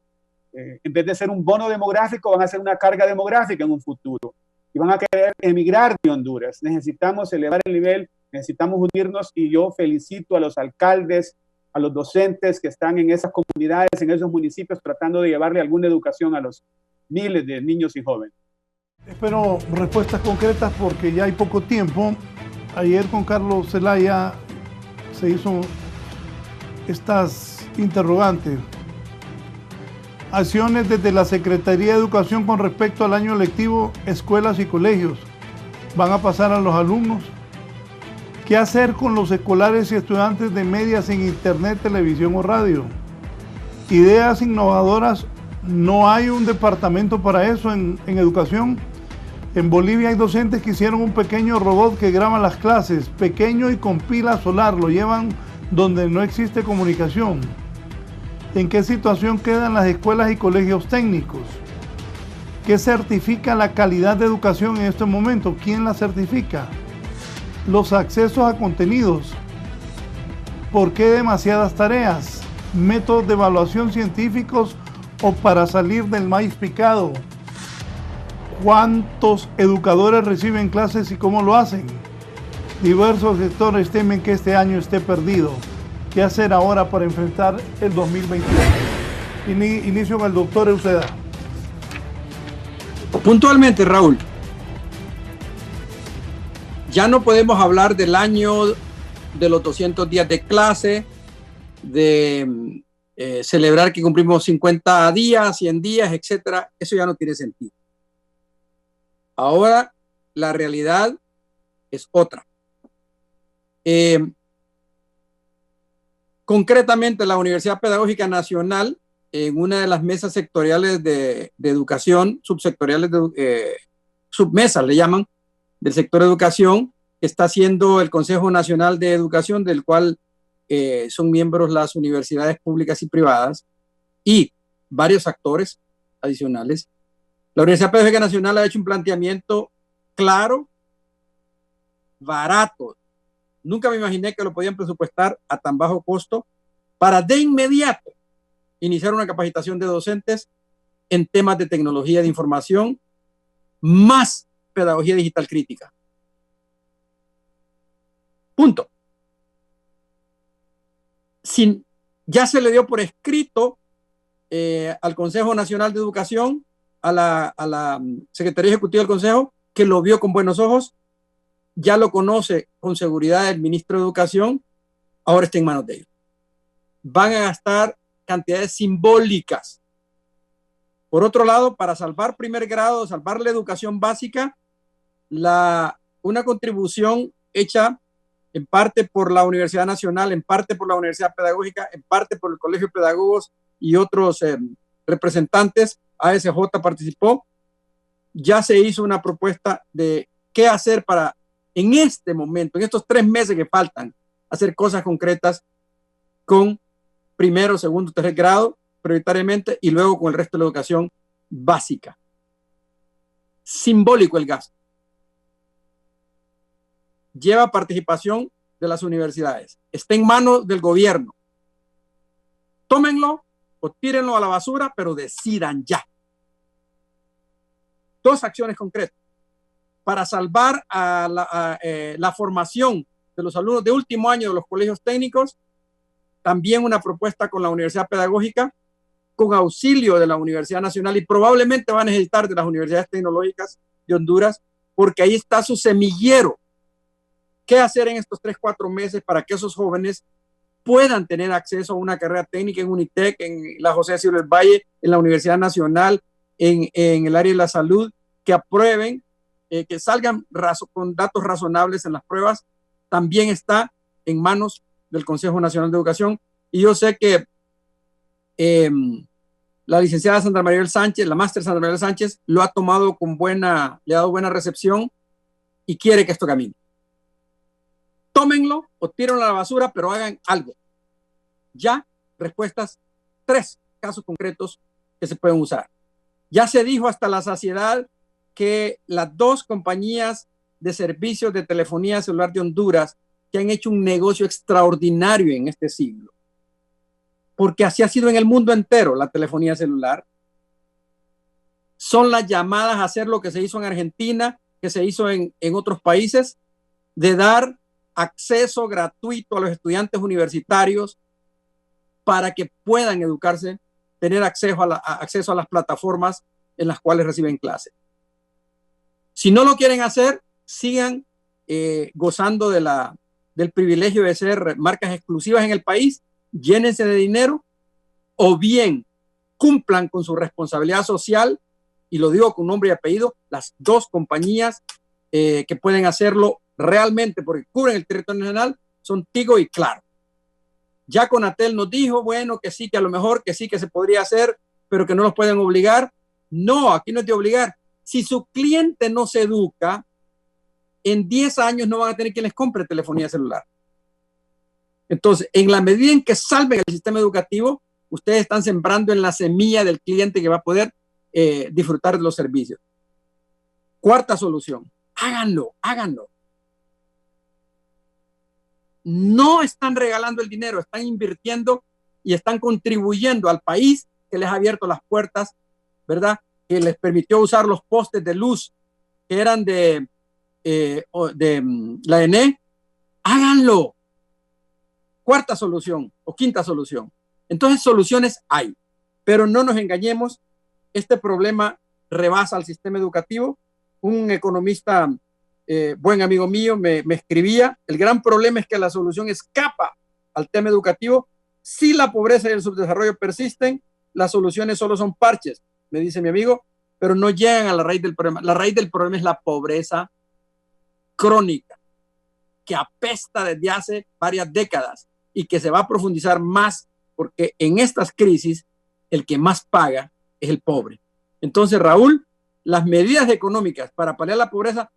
En vez de ser un bono demográfico, van a ser una carga demográfica en un futuro. Y van a querer emigrar de Honduras. Necesitamos elevar el nivel, necesitamos unirnos, y yo felicito a los alcaldes, a los docentes que están en esas comunidades, en esos municipios, tratando de llevarle alguna educación a los miles de niños y jóvenes.
Espero respuestas concretas porque ya hay poco tiempo. Ayer con Carlos Zelaya se hizo estas interrogantes. Acciones desde la Secretaría de Educación con respecto al año lectivo, escuelas y colegios. ¿Van a pasar a los alumnos? ¿Qué hacer con los escolares y estudiantes de media sin internet, televisión o radio? Ideas innovadoras. No hay un departamento para eso en educación. En Bolivia hay docentes que hicieron un pequeño robot que graba las clases, pequeño y con pila solar, lo llevan donde no existe comunicación. ¿En qué situación quedan las escuelas y colegios técnicos? ¿Qué certifica la calidad de educación en este momento? ¿Quién la certifica? Los accesos a contenidos. ¿Por qué demasiadas tareas? ¿Métodos de evaluación científicos o para salir del maíz picado? ¿Cuántos educadores reciben clases y cómo lo hacen? Diversos sectores temen que este año esté perdido. ¿Qué hacer ahora para enfrentar el 2021? Inicio con el doctor Euseda.
Puntualmente, Raúl, ya no podemos hablar del año de los 200 días de clase, de celebrar que cumplimos 50 días, 100 días, etcétera. Eso ya no tiene sentido. Ahora la realidad es otra. Concretamente, la Universidad Pedagógica Nacional, en una de las mesas sectoriales de educación, subsectoriales, submesas le llaman, del sector educación, está haciendo el Consejo Nacional de Educación, del cual son miembros las universidades públicas y privadas y varios actores adicionales. La Universidad Pedagógica Nacional ha hecho un planteamiento claro, barato. Nunca me imaginé que lo podían presupuestar a tan bajo costo para de inmediato iniciar una capacitación de docentes en temas de tecnología de información, más pedagogía digital crítica. Punto. Ya se le dio por escrito al Consejo Nacional de Educación, a la Secretaría Ejecutiva del Consejo, que lo vio con buenos ojos, ya lo conoce con seguridad el ministro de Educación, ahora está en manos de ellos. Van a gastar cantidades simbólicas. Por otro lado, para salvar primer grado, salvar la educación básica, una contribución hecha en parte por la Universidad Nacional, en parte por la Universidad Pedagógica, en parte por el Colegio de Pedagogos y otros representantes. ASJ participó. Ya se hizo una propuesta de qué hacer para, en este momento, en estos 3 meses que faltan, hacer cosas concretas con primero, segundo, tercer grado, prioritariamente, y luego con el resto de la educación básica. Simbólico el gasto. Lleva participación de las universidades. Está en manos del gobierno. Tómenlo o tírenlo a la basura, pero decidan ya. 2 acciones concretas para salvar a la formación de los alumnos de último año de los colegios técnicos. También una propuesta con la Universidad Pedagógica, con auxilio de la Universidad Nacional, y probablemente va a necesitar de las universidades tecnológicas de Honduras, porque ahí está su semillero. ¿Qué hacer en estos 3-4 meses para que esos jóvenes puedan tener acceso a una carrera técnica en UNITEC, en la José Silva del Valle, en la Universidad Nacional, en el área de la salud, que aprueben, que salgan con datos razonables en las pruebas? También está en manos del Consejo Nacional de Educación. Y yo sé que La licenciada Sandra Maribel Sánchez, la máster Sandra Maribel Sánchez, lo ha tomado le ha dado buena recepción y quiere que esto camine. Tómenlo o tírenlo a la basura, pero hagan algo. Ya, respuestas, 3 casos concretos que se pueden usar. Ya se dijo hasta la saciedad que las 2 compañías de servicios de telefonía celular de Honduras que han hecho un negocio extraordinario en este siglo, porque así ha sido en el mundo entero la telefonía celular, son las llamadas a hacer lo que se hizo en Argentina, que se hizo en otros países, de dar acceso gratuito a los estudiantes universitarios para que puedan educarse, tener acceso a las plataformas en las cuales reciben clases. Si no lo quieren hacer, sigan gozando del privilegio de ser marcas exclusivas en el país, llénense de dinero, o bien cumplan con su responsabilidad social, y lo digo con nombre y apellido, las 2 compañías que pueden hacerlo realmente porque cubren el territorio nacional son Tigo y Claro. Ya Conatel nos dijo, bueno, que sí, que a lo mejor que sí, que se podría hacer, pero que no los pueden obligar. No, aquí no es de obligar. Si su cliente no se educa, en 10 años no van a tener quien les compre telefonía celular. Entonces, en la medida en que salven el sistema educativo, ustedes están sembrando en la semilla del cliente que va a poder disfrutar de los servicios. 4ª solución, háganlo. No están regalando el dinero, están invirtiendo y están contribuyendo al país que les ha abierto las puertas, ¿verdad? Que les permitió usar los postes de luz que eran de la ENE. Háganlo. 4ª solución o 5ª solución. Entonces, soluciones hay, pero no nos engañemos, este problema rebasa al sistema educativo. Un economista, buen amigo mío, me escribía, el gran problema es que la solución escapa al tema educativo. Si la pobreza y el subdesarrollo persisten, las soluciones solo son parches, me dice mi amigo, pero no llegan a la raíz del problema. La raíz del problema es la pobreza crónica, que apesta desde hace varias décadas y que se va a profundizar más, porque en estas crisis el que más paga es el pobre. Entonces, Raúl, las medidas económicas para paliar la pobreza,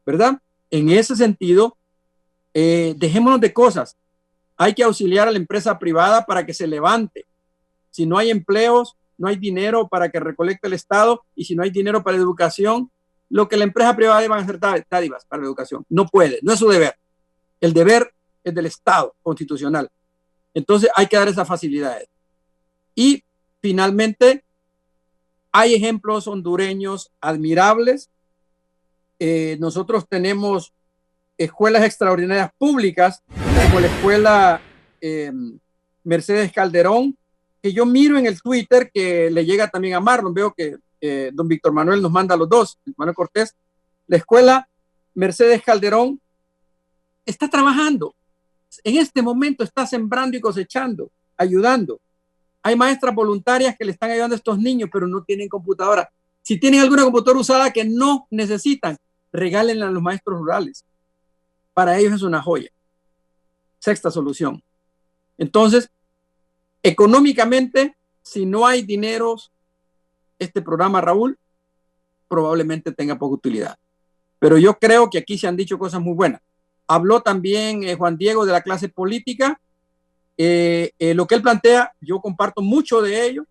¿verdad? En ese sentido, dejémonos de cosas. Hay que auxiliar a la empresa privada para que se levante. Si no hay empleos, no hay dinero para que recolecte el Estado, y si no hay dinero para la educación, lo que la empresa privada debe hacer dádivas para la educación. No puede, no es su deber. El deber es del Estado constitucional. Entonces hay que dar esas facilidades. Y finalmente, hay ejemplos hondureños admirables. Nosotros tenemos escuelas extraordinarias públicas, como la escuela Mercedes Calderón, que yo miro en el Twitter, que le llega también a Marlon. Veo que don Víctor Manuel nos manda a los 2, Manuel Cortés. La escuela Mercedes Calderón está trabajando. En este momento está sembrando y cosechando, ayudando. Hay maestras voluntarias que le están ayudando a estos niños, pero no tienen computadora. Si tienen alguna computadora usada que no necesitan, regálenla a los maestros rurales. Para ellos es una joya. 6ª solución. Entonces, económicamente, si no hay dineros, este programa, Raúl, probablemente tenga poca utilidad. Pero yo creo que aquí se han dicho cosas muy buenas. Habló también Juan Diego de la clase política. Lo que él plantea, yo comparto mucho de ello,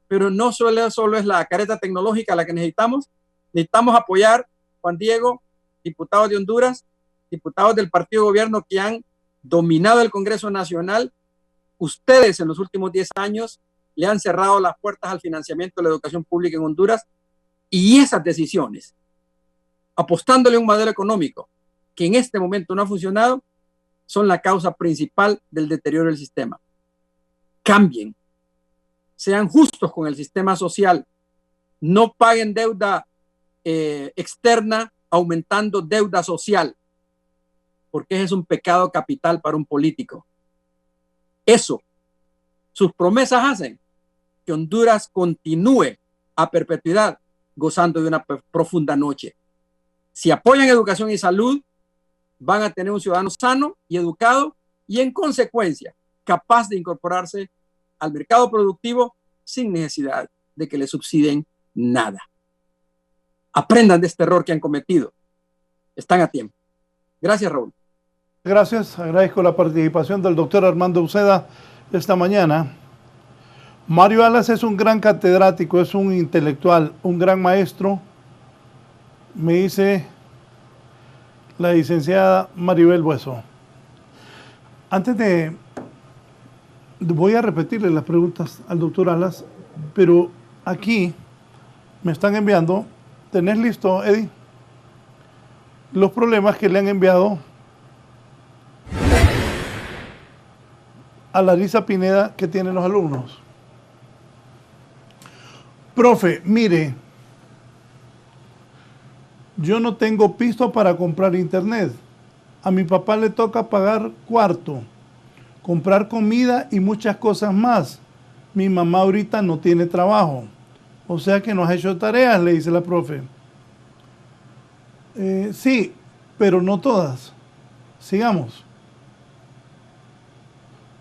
pero no solo es la careta tecnológica la que necesitamos. Necesitamos apoyar, Juan Diego, diputados de Honduras, diputados del partido de gobierno que han dominado el Congreso Nacional. Ustedes en los últimos 10 años le han cerrado las puertas al financiamiento de la educación pública en Honduras, y esas decisiones, apostándole a un modelo económico que en este momento no ha funcionado, son la causa principal del deterioro del sistema. Cambien, sean justos con el sistema social, no paguen deuda externa aumentando deuda social, porque ese es un pecado capital para un político. Eso, sus promesas hacen que Honduras continúe a perpetuidad gozando de una profunda noche. Si apoyan educación y salud, van a tener un ciudadano sano y educado, y en consecuencia, capaz de incorporarse al mercado productivo sin necesidad de que le subsidien nada. Aprendan de este error que han cometido. Están a tiempo. Gracias, Raúl.
Gracias. Agradezco la participación del doctor Armando Uceda esta mañana. Mario Alas es un gran catedrático, es un intelectual, un gran maestro. Me dice la licenciada Maribel Bueso. Antes de... Voy a repetirle las preguntas al doctor Alas, pero aquí me están enviando, ¿tenés listo, Eddie? Los problemas que le han enviado a Larisa Pineda que tienen los alumnos. Profe, mire, yo no tengo pisto para comprar internet. A mi papá le toca pagar cuarto, comprar comida y muchas cosas más. Mi mamá ahorita no tiene trabajo. O sea que no has hecho tareas, le dice la profe. Sí, pero no todas. Sigamos.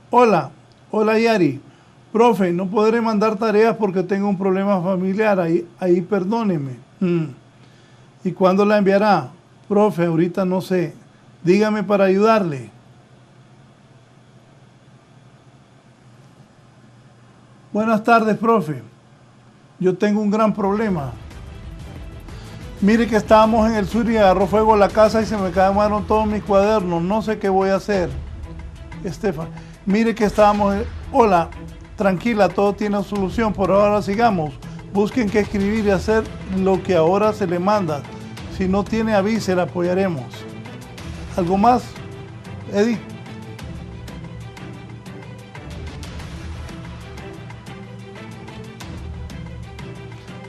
Hola Yari. Profe, no podré mandar tareas porque tengo un problema familiar. Ahí perdóneme. ¿Y cuándo la enviará? Profe, ahorita no sé. Dígame para ayudarle. Buenas tardes, profe. Yo tengo un gran problema. Mire que estábamos en el sur y agarró fuego la casa y se me quemaron todos mis cuadernos. No sé qué voy a hacer. Estefan, mire que estábamos... Hola, tranquila, todo tiene solución. Por ahora sigamos. Busquen qué escribir y hacer lo que ahora se le manda. Si no tiene, avise, la apoyaremos. ¿Algo más, Eddie?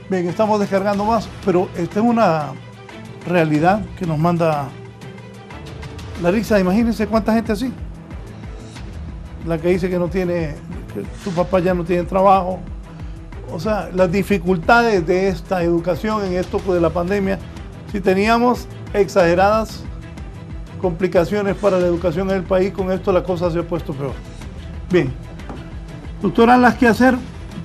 Bien, estamos descargando más, pero esta es una realidad que nos manda Larisa. Imagínense cuánta gente así. La que dice que no tiene, que su papá ya no tiene trabajo. O sea, las dificultades de esta educación en esto de la pandemia. Si teníamos exageradas complicaciones para la educación en el país, con esto la cosa se ha puesto peor. Bien. Doctora Alas, ¿qué hacer?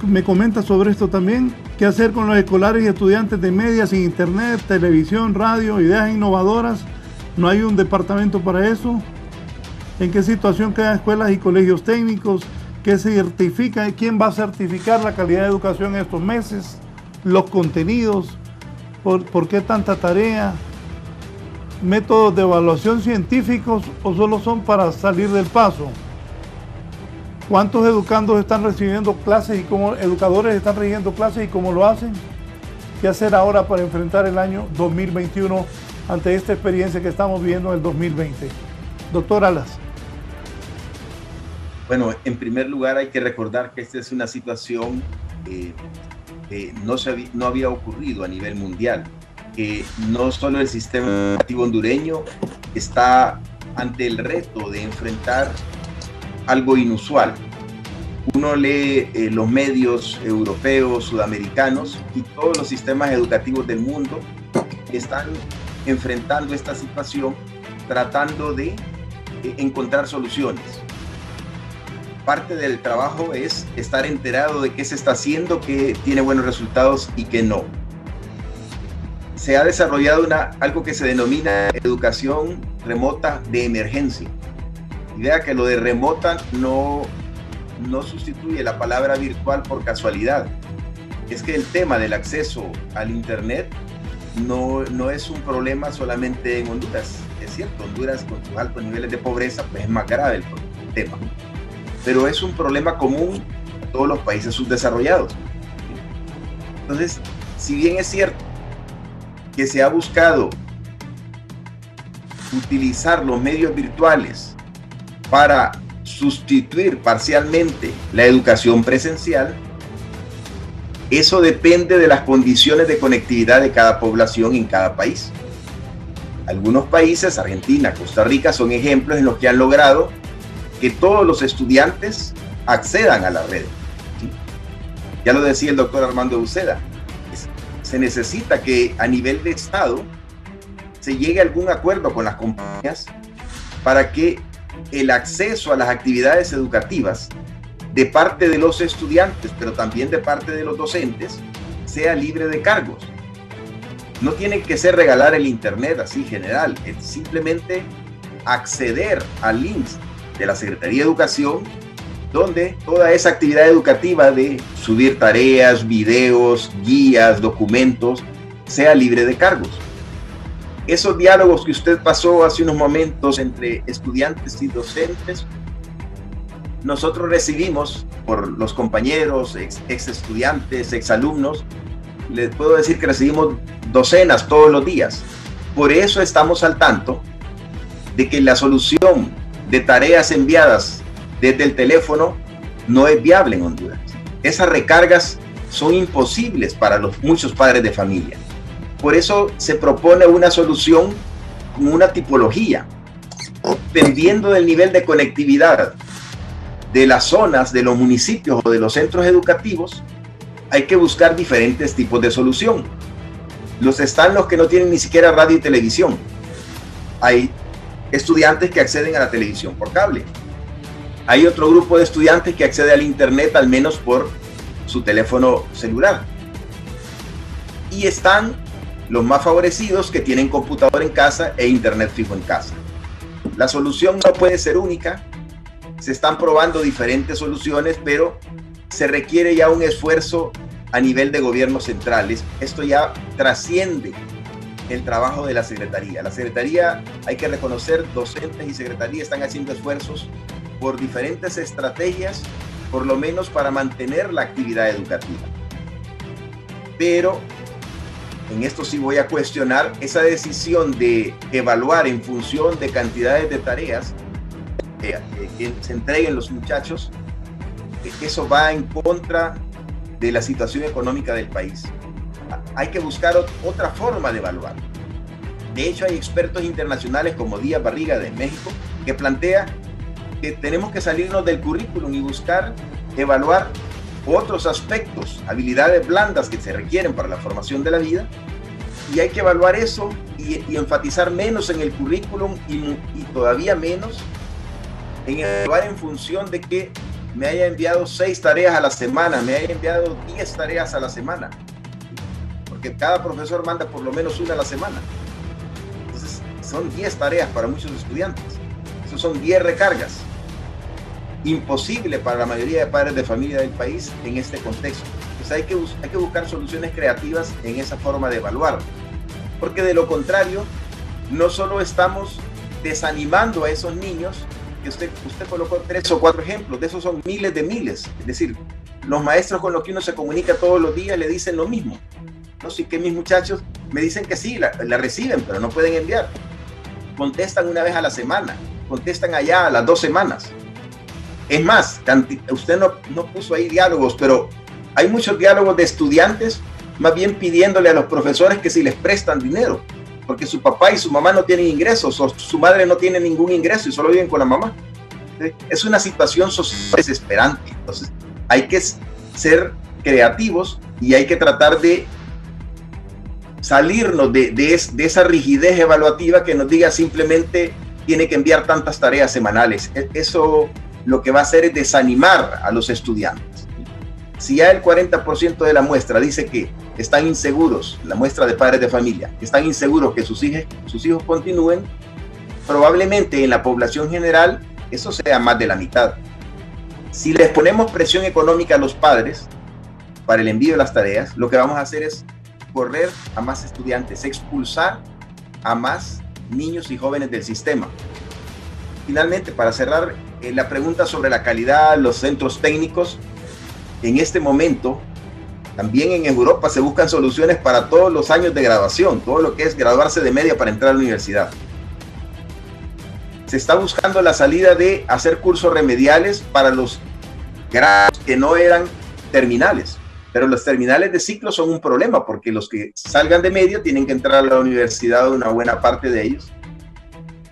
Me comenta sobre esto también. ¿Qué hacer con los escolares y estudiantes de media sin internet, televisión, radio, ideas innovadoras? ¿No hay un departamento para eso? ¿En qué situación quedan escuelas y colegios técnicos? ¿Qué se certifica? ¿Quién va a certificar la calidad de educación en estos meses? ¿Los contenidos? ¿Por qué tanta tarea? ¿Métodos de evaluación científicos o solo son para salir del paso? ¿Cuántos educandos están recibiendo clases y cómo educadores están recibiendo clases y cómo lo hacen? ¿Qué hacer ahora para enfrentar el año 2021 ante esta experiencia que estamos viviendo en el 2020? Doctor Alas.
Bueno, en primer lugar hay que recordar que esta es una situación que no había ocurrido a nivel mundial. Que no solo el sistema educativo hondureño está ante el reto de enfrentar algo inusual. Uno lee los medios europeos, sudamericanos y todos los sistemas educativos del mundo están enfrentando esta situación tratando de encontrar soluciones. Parte del trabajo es estar enterado de qué se está haciendo, qué tiene buenos resultados y qué no. Se ha desarrollado algo que se denomina educación remota de emergencia. Idea que lo de remota no sustituye la palabra virtual por casualidad. Es que el tema del acceso al internet no es un problema solamente en Honduras. Es cierto, Honduras con sus altos niveles de pobreza pues es más grave el tema. Pero es un problema común a todos los países subdesarrollados. Entonces, si bien es cierto que se ha buscado utilizar los medios virtuales para sustituir parcialmente la educación presencial, eso depende de las condiciones de conectividad de cada población en cada país. Algunos países, Argentina, Costa Rica, son ejemplos en los que han logrado que todos los estudiantes accedan a la red. ¿Sí? Ya lo decía el doctor Armando Uceda, se necesita que a nivel de Estado se llegue a algún acuerdo con las compañías para que el acceso a las actividades educativas de parte de los estudiantes, pero también de parte de los docentes, sea libre de cargos. No tiene que ser regalar el internet así general, es simplemente acceder al link de la Secretaría de Educación, donde toda esa actividad educativa de subir tareas, videos, guías, documentos, sea libre de cargos. Esos diálogos que usted pasó hace unos momentos entre estudiantes y docentes, nosotros recibimos por los compañeros, ex estudiantes, ex alumnos, les puedo decir que recibimos docenas todos los días. Por eso estamos al tanto de que la solución de tareas enviadas desde el teléfono no es viable en Honduras. Esas recargas son imposibles para muchos padres de familia. Por eso se propone una solución con una tipología, dependiendo del nivel de conectividad de las zonas, de los municipios o de los centros educativos. Hay que buscar diferentes tipos de solución. Están los que no tienen ni siquiera radio y televisión. Hay estudiantes que acceden a la televisión por cable. Hay otro grupo de estudiantes que accede al internet al menos por su teléfono celular. Y están los más favorecidos que tienen computador en casa e internet fijo en casa. La solución no puede ser única. Se están probando diferentes soluciones, pero se requiere ya un esfuerzo a nivel de gobiernos centrales. Esto ya trasciende el trabajo de la Secretaría. La Secretaría, hay que reconocer, docentes y Secretaría están haciendo esfuerzos por diferentes estrategias, por lo menos para mantener la actividad educativa. Pero en esto sí voy a cuestionar esa decisión de evaluar en función de cantidades de tareas que se entreguen los muchachos. Eso va en contra de la situación económica del país. Hay que buscar otra forma de evaluar. De hecho, hay expertos internacionales como Díaz Barriga de México que plantea que tenemos que salirnos del currículum y buscar evaluar otros aspectos, habilidades blandas que se requieren para la formación de la vida, y hay que evaluar eso y enfatizar menos en el currículum y todavía menos en evaluar en función de que me haya enviado 6 tareas a la semana, me haya enviado 10 tareas a la semana, porque cada profesor manda por lo menos una a la semana. Entonces son 10 tareas para muchos estudiantes, esos son 10 recargas. Imposible para la mayoría de padres de familia del país en este contexto. Pues hay que buscar soluciones creativas en esa forma de evaluar, porque de lo contrario no solo estamos desanimando a esos niños, que usted colocó 3 o 4 ejemplos, de esos son miles de miles. Es decir, los maestros con los que uno se comunica todos los días le dicen lo mismo. No sé, que mis muchachos me dicen que sí, la reciben, pero no pueden enviar. Contestan una vez a la semana, contestan allá a las 2 semanas. Es más, usted no puso ahí diálogos, pero hay muchos diálogos de estudiantes más bien pidiéndole a los profesores que si les prestan dinero, porque su papá y su mamá no tienen ingresos, o su madre no tiene ningún ingreso y solo viven con la mamá. Es una situación social desesperante. Entonces hay que ser creativos y hay que tratar de salirnos de esa rigidez evaluativa que nos diga simplemente tiene que enviar tantas tareas semanales. Eso lo que va a hacer es desanimar a los estudiantes. Si ya el 40% de la muestra dice que están inseguros, la muestra de padres de familia, están inseguros que sus hijos continúen, probablemente en la población general eso sea más de la mitad. Si les ponemos presión económica a los padres para el envío de las tareas, lo que vamos a hacer es correr a más estudiantes, expulsar a más niños y jóvenes del sistema. Finalmente, para cerrar la pregunta sobre la calidad, los centros técnicos, en este momento, también en Europa se buscan soluciones para todos los años de graduación, todo lo que es graduarse de media para entrar a la universidad. Se está buscando la salida de hacer cursos remediales para los grados que no eran terminales, pero los terminales de ciclo son un problema porque los que salgan de medio tienen que entrar a la universidad, una buena parte de ellos,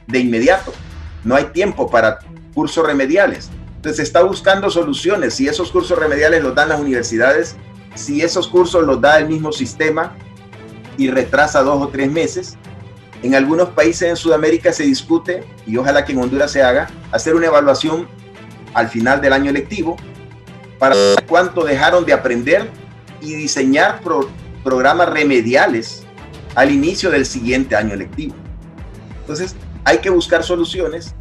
de inmediato. No hay tiempo para cursos remediales. Entonces se está buscando soluciones. Si esos cursos remediales los dan las universidades, si esos cursos los da el mismo sistema y retrasa 2 o 3 meses, En algunos países en Sudamérica se discute, y ojalá que en Honduras se haga, hacer una evaluación al final del año lectivo para ver cuánto dejaron de aprender y diseñar programas remediales al inicio del siguiente año lectivo. Entonces, hay que buscar soluciones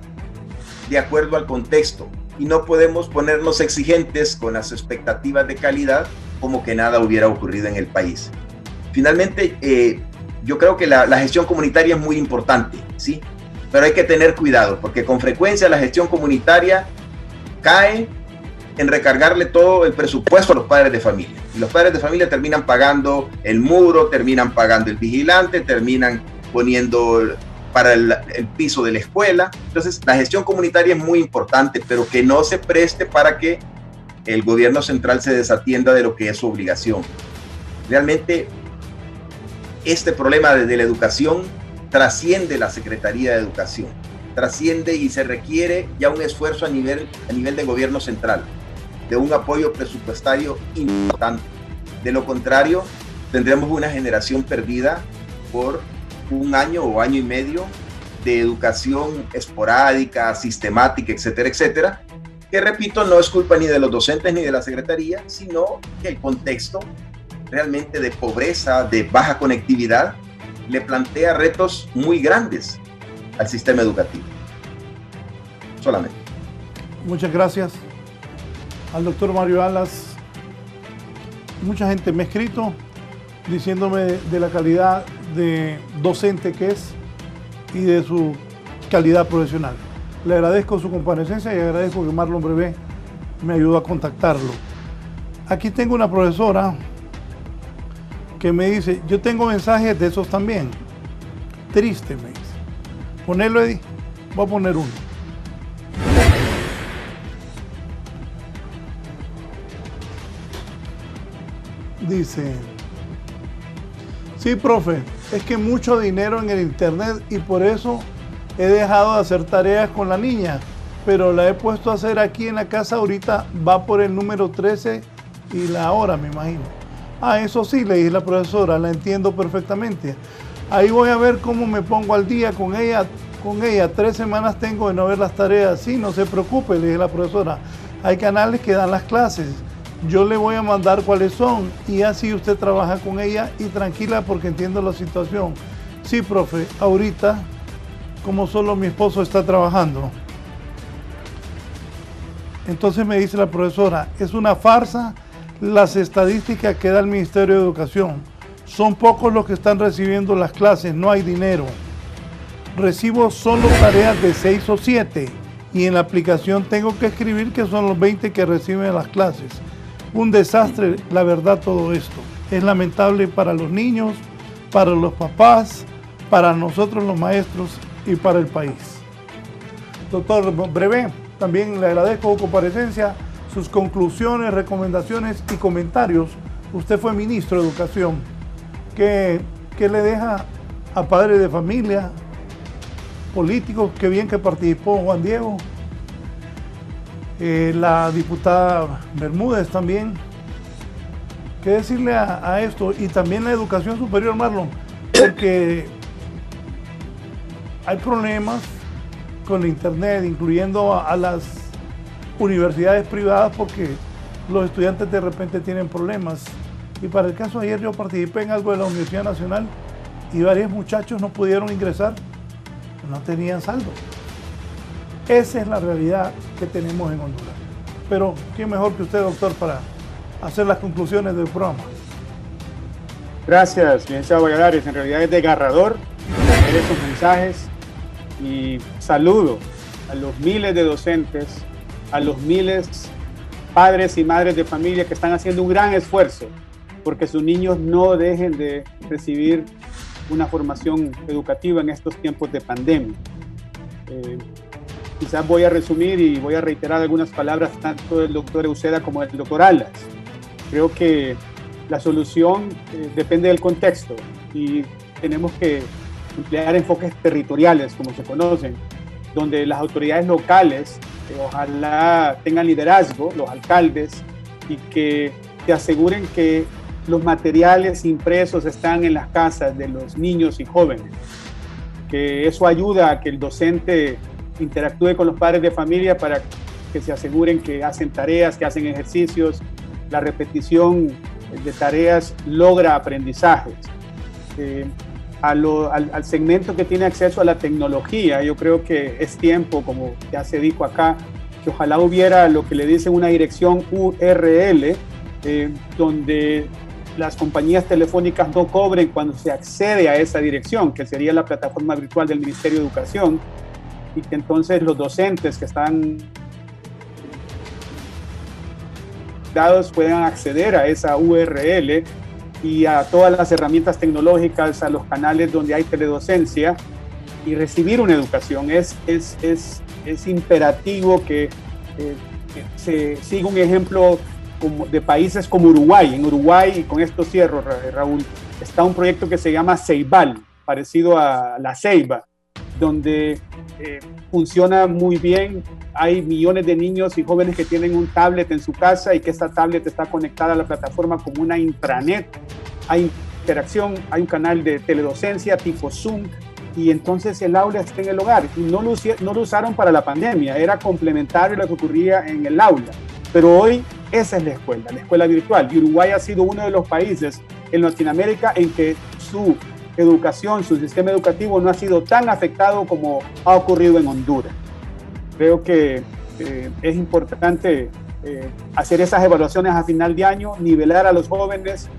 de acuerdo al contexto y no podemos ponernos exigentes con las expectativas de calidad como que nada hubiera ocurrido en el país. Finalmente, yo creo que la gestión comunitaria es muy importante, ¿sí? Pero hay que tener cuidado porque con frecuencia la gestión comunitaria cae en recargarle todo el presupuesto a los padres de familia. Y los padres de familia terminan pagando el muro, terminan pagando el vigilante, terminan poniendo para el piso de la escuela. Entonces, la gestión comunitaria es muy importante, pero que no se preste para que el gobierno central se desatienda de lo que es su obligación. Realmente, este problema de la educación trasciende la Secretaría de Educación, trasciende y se requiere ya un esfuerzo a nivel de gobierno central, de un apoyo presupuestario importante. De lo contrario, tendremos una generación perdida por un año o año y medio de educación esporádica, sistemática, etcétera, etcétera, que repito, no es culpa ni de los docentes ni de la Secretaría, sino que el contexto realmente de pobreza, de baja conectividad, le plantea retos muy grandes al sistema educativo. Solamente.
Muchas gracias al doctor Mario Alas. Mucha gente me ha escrito diciéndome de la calidad de docente que es y de su calidad profesional. Le agradezco su comparecencia y agradezco que Marlon Brevé me ayudó a contactarlo. Aquí tengo una profesora que me dice, yo tengo mensajes de esos también. Triste, me dice. Ponelo, Eddie. Voy a poner uno. Dice, sí, profe, es que mucho dinero en el internet y por eso he dejado de hacer tareas con la niña, pero la he puesto a hacer aquí en la casa, ahorita va por el número 13 y la hora, me imagino. Ah, eso sí, le dije a la profesora, la entiendo perfectamente. Ahí voy a ver cómo me pongo al día con ella. 3 semanas tengo de no ver las tareas. Sí, no se preocupe, le dije a la profesora. Hay canales que dan las clases. Yo le voy a mandar cuáles son y así usted trabaja con ella y tranquila porque entiendo la situación. Sí, profe, ahorita, como solo mi esposo está trabajando. Entonces me dice la profesora, es una farsa las estadísticas que da el Ministerio de Educación. Son pocos los que están recibiendo las clases, no hay dinero. Recibo solo tareas de 6 o 7 y en la aplicación tengo que escribir que son los 20 que reciben las clases. Un desastre, la verdad, todo esto. Es lamentable para los niños, para los papás, para nosotros los maestros y para el país. Doctor Brevé, también le agradezco su comparecencia, sus conclusiones, recomendaciones y comentarios. Usted fue ministro de Educación. ¿Qué le deja a padres de familia, políticos? Qué bien que participó Juan Diego. La diputada Bermúdez también. ¿Qué decirle a esto? Y también la educación superior, Marlon, porque hay problemas con el internet, incluyendo a las universidades privadas, porque los estudiantes de repente tienen problemas. Y para el caso de ayer yo participé en algo de la Universidad Nacional y varios muchachos no pudieron ingresar, no tenían saldo. Esa es la realidad que tenemos en Honduras. Pero, ¿quién mejor que usted, doctor, para hacer las conclusiones del programa?
Gracias, licenciado Valladares. En realidad es desgarrador leer esos mensajes y saludo a los miles de docentes, a los miles padres y madres de familia que están haciendo un gran esfuerzo porque sus niños no dejen de recibir una formación educativa en estos tiempos de pandemia. Quizás voy a resumir y voy a reiterar algunas palabras tanto del doctor Euseda como del doctor Alas. Creo que la solución depende del contexto y tenemos que emplear enfoques territoriales, como se conocen, donde las autoridades locales ojalá tengan liderazgo, los alcaldes, y que te aseguren que los materiales impresos están en las casas de los niños y jóvenes. que eso ayuda a que el docente interactúe con los padres de familia para que se aseguren que hacen tareas, que hacen ejercicios. La repetición de tareas logra aprendizajes. Al segmento que tiene acceso a la tecnología, yo creo que es tiempo, como ya se dijo acá, que ojalá hubiera lo que le dicen una dirección URL, donde las compañías telefónicas no cobren cuando se accede a esa dirección, que sería la plataforma virtual del Ministerio de Educación, y que entonces los docentes que están dados puedan acceder a esa URL y a todas las herramientas tecnológicas, a los canales donde hay teledocencia y recibir una educación. Es imperativo que se siga un ejemplo de países como Uruguay. En Uruguay, y con esto cierro, Raúl, está un proyecto que se llama Ceibal, parecido a la Ceiba, donde funciona muy bien. Hay millones de niños y jóvenes que tienen un tablet en su casa y que esta tablet está conectada a la plataforma como una intranet. Hay interacción, hay un canal de teledocencia tipo Zoom, y entonces el aula está en el hogar. Y no lo usaron para la pandemia, era complementario a lo que ocurría en el aula. Pero hoy esa es la escuela virtual. Y Uruguay ha sido uno de los países en Latinoamérica en que su educación, su sistema educativo no ha sido tan afectado como ha ocurrido en Honduras. Creo que es importante hacer esas evaluaciones a final de año, nivelar a los jóvenes,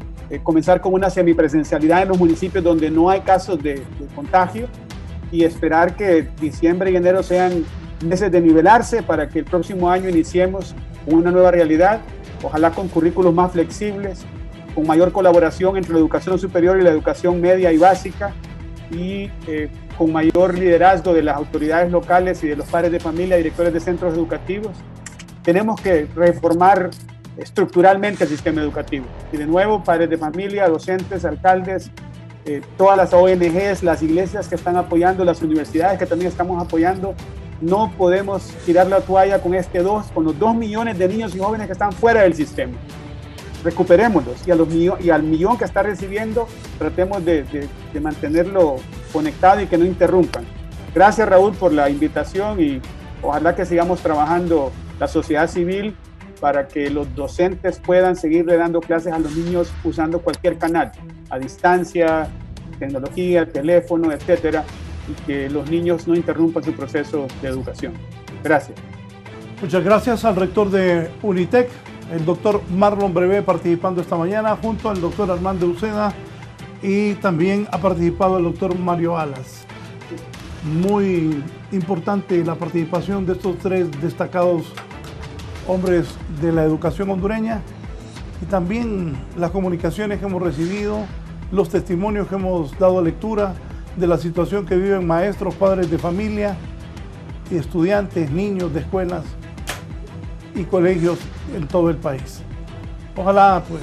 comenzar con una semipresencialidad en los municipios donde no hay casos de contagio y esperar que diciembre y enero sean meses de nivelarse para que el próximo año iniciemos una nueva realidad, ojalá con currículos más flexibles, con mayor colaboración entre la educación superior y la educación media y básica, y con mayor liderazgo de las autoridades locales y de los padres de familia, directores de centros educativos. Tenemos que reformar estructuralmente el sistema educativo. Y de nuevo, padres de familia, docentes, alcaldes, todas las ONGs, las iglesias que están apoyando, las universidades que también estamos apoyando, no podemos tirar la toalla con los 2 millones de niños y jóvenes que están fuera del sistema. Recuperémoslos, y al millón que está recibiendo, tratemos de mantenerlo conectado y que no interrumpan. Gracias, Raúl, por la invitación, y ojalá que sigamos trabajando la sociedad civil para que los docentes puedan seguirle dando clases a los niños usando cualquier canal, a distancia, tecnología, teléfono, etcétera, y que los niños no interrumpan su proceso de educación. Gracias.
Muchas gracias al rector de Unitec, el doctor Marlon Brevé, participando esta mañana, junto al doctor Armando Uceda, y también ha participado el doctor Mario Alas. Muy importante la participación de estos 3 destacados hombres de la educación hondureña, y también las comunicaciones que hemos recibido, los testimonios que hemos dado lectura de la situación que viven maestros, padres de familia, y estudiantes, niños de escuelas y colegios en todo el país. Ojalá pues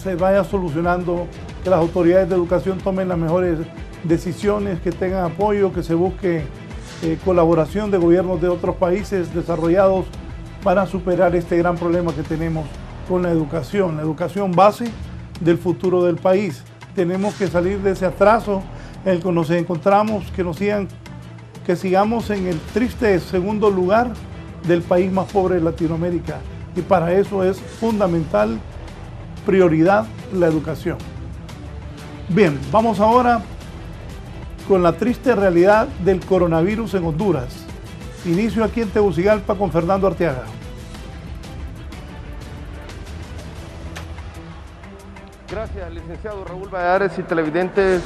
se vaya solucionando, que las autoridades de educación tomen las mejores decisiones, que tengan apoyo, que se busque colaboración de gobiernos de otros países desarrollados para superar este gran problema que tenemos con la educación base del futuro del país. Tenemos que salir de ese atraso en el que nos encontramos, que sigamos en el triste segundo lugar del país más pobre de Latinoamérica, y para eso es fundamental, prioridad, la educación. Bien, vamos ahora con la triste realidad del coronavirus en Honduras. Inicio aquí en Tegucigalpa con Fernando Arteaga.
Gracias, licenciado Raúl Valladares y televidentes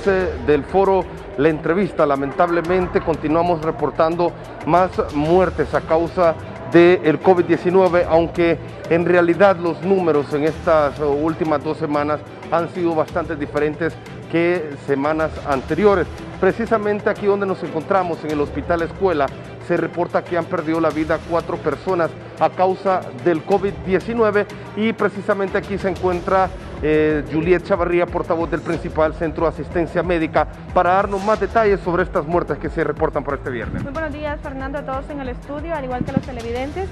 del foro La Entrevista. Lamentablemente continuamos reportando más muertes a causa del COVID-19, aunque en realidad los números en estas últimas 2 semanas han sido bastante diferentes que semanas anteriores. Precisamente aquí donde nos encontramos, en el Hospital Escuela, se reporta que han perdido la vida 4 personas a causa del COVID-19, y precisamente aquí se encuentra Juliet Chavarría, portavoz del principal centro de asistencia médica, para darnos más detalles sobre estas muertes que se reportan por este viernes.
Muy buenos días, Fernando, a todos en el estudio, al igual que a los televidentes.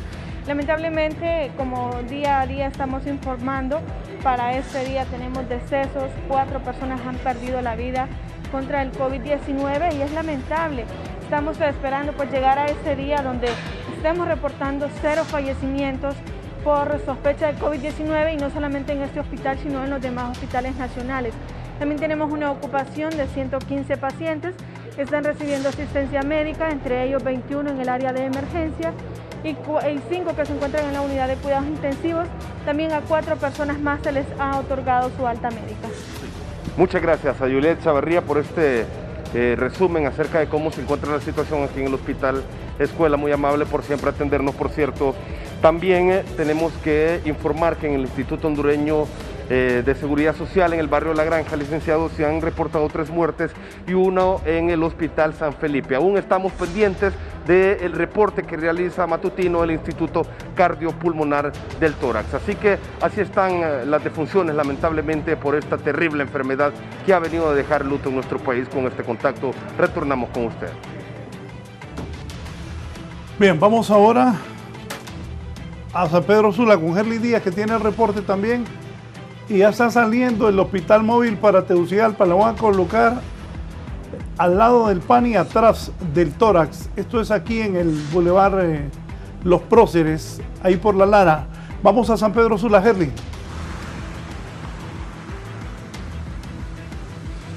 Lamentablemente, como día a día estamos informando, para este día tenemos decesos, 4 personas han perdido la vida contra el COVID-19 y es lamentable. Estamos esperando pues llegar a ese día donde estemos reportando 0 fallecimientos por sospecha de COVID-19 y no solamente en este hospital, sino en los demás hospitales nacionales. También tenemos una ocupación de 115 pacientes que están recibiendo asistencia médica, entre ellos 21 en el área de emergencia y 5 que se encuentran en la unidad de cuidados intensivos. También a 4 personas más se les ha otorgado su alta médica.
Muchas gracias a Juliet Chavarría por este resumen acerca de cómo se encuentra la situación aquí en el Hospital Escuela. Muy amable por siempre atendernos, por cierto. También tenemos que informar que en el Instituto Hondureño de Seguridad Social en el barrio La Granja, licenciado, se han reportado 3 muertes y 1 en el Hospital San Felipe. Aún estamos pendientes del reporte que realiza matutino el Instituto Cardiopulmonar del Tórax. Así que así están las defunciones, lamentablemente, por esta terrible enfermedad que ha venido a dejar luto en nuestro país. Con este contacto retornamos con usted.
Bien, vamos ahora a San Pedro Sula con Herly Díaz, que tiene el reporte también. Y ya está saliendo el hospital móvil para Tegucigalpa. Lo van a colocar al lado del PANI, atrás del Tórax. Esto es aquí en el Boulevard Los Próceres, ahí por La Lara. Vamos a San Pedro Sula, Herly.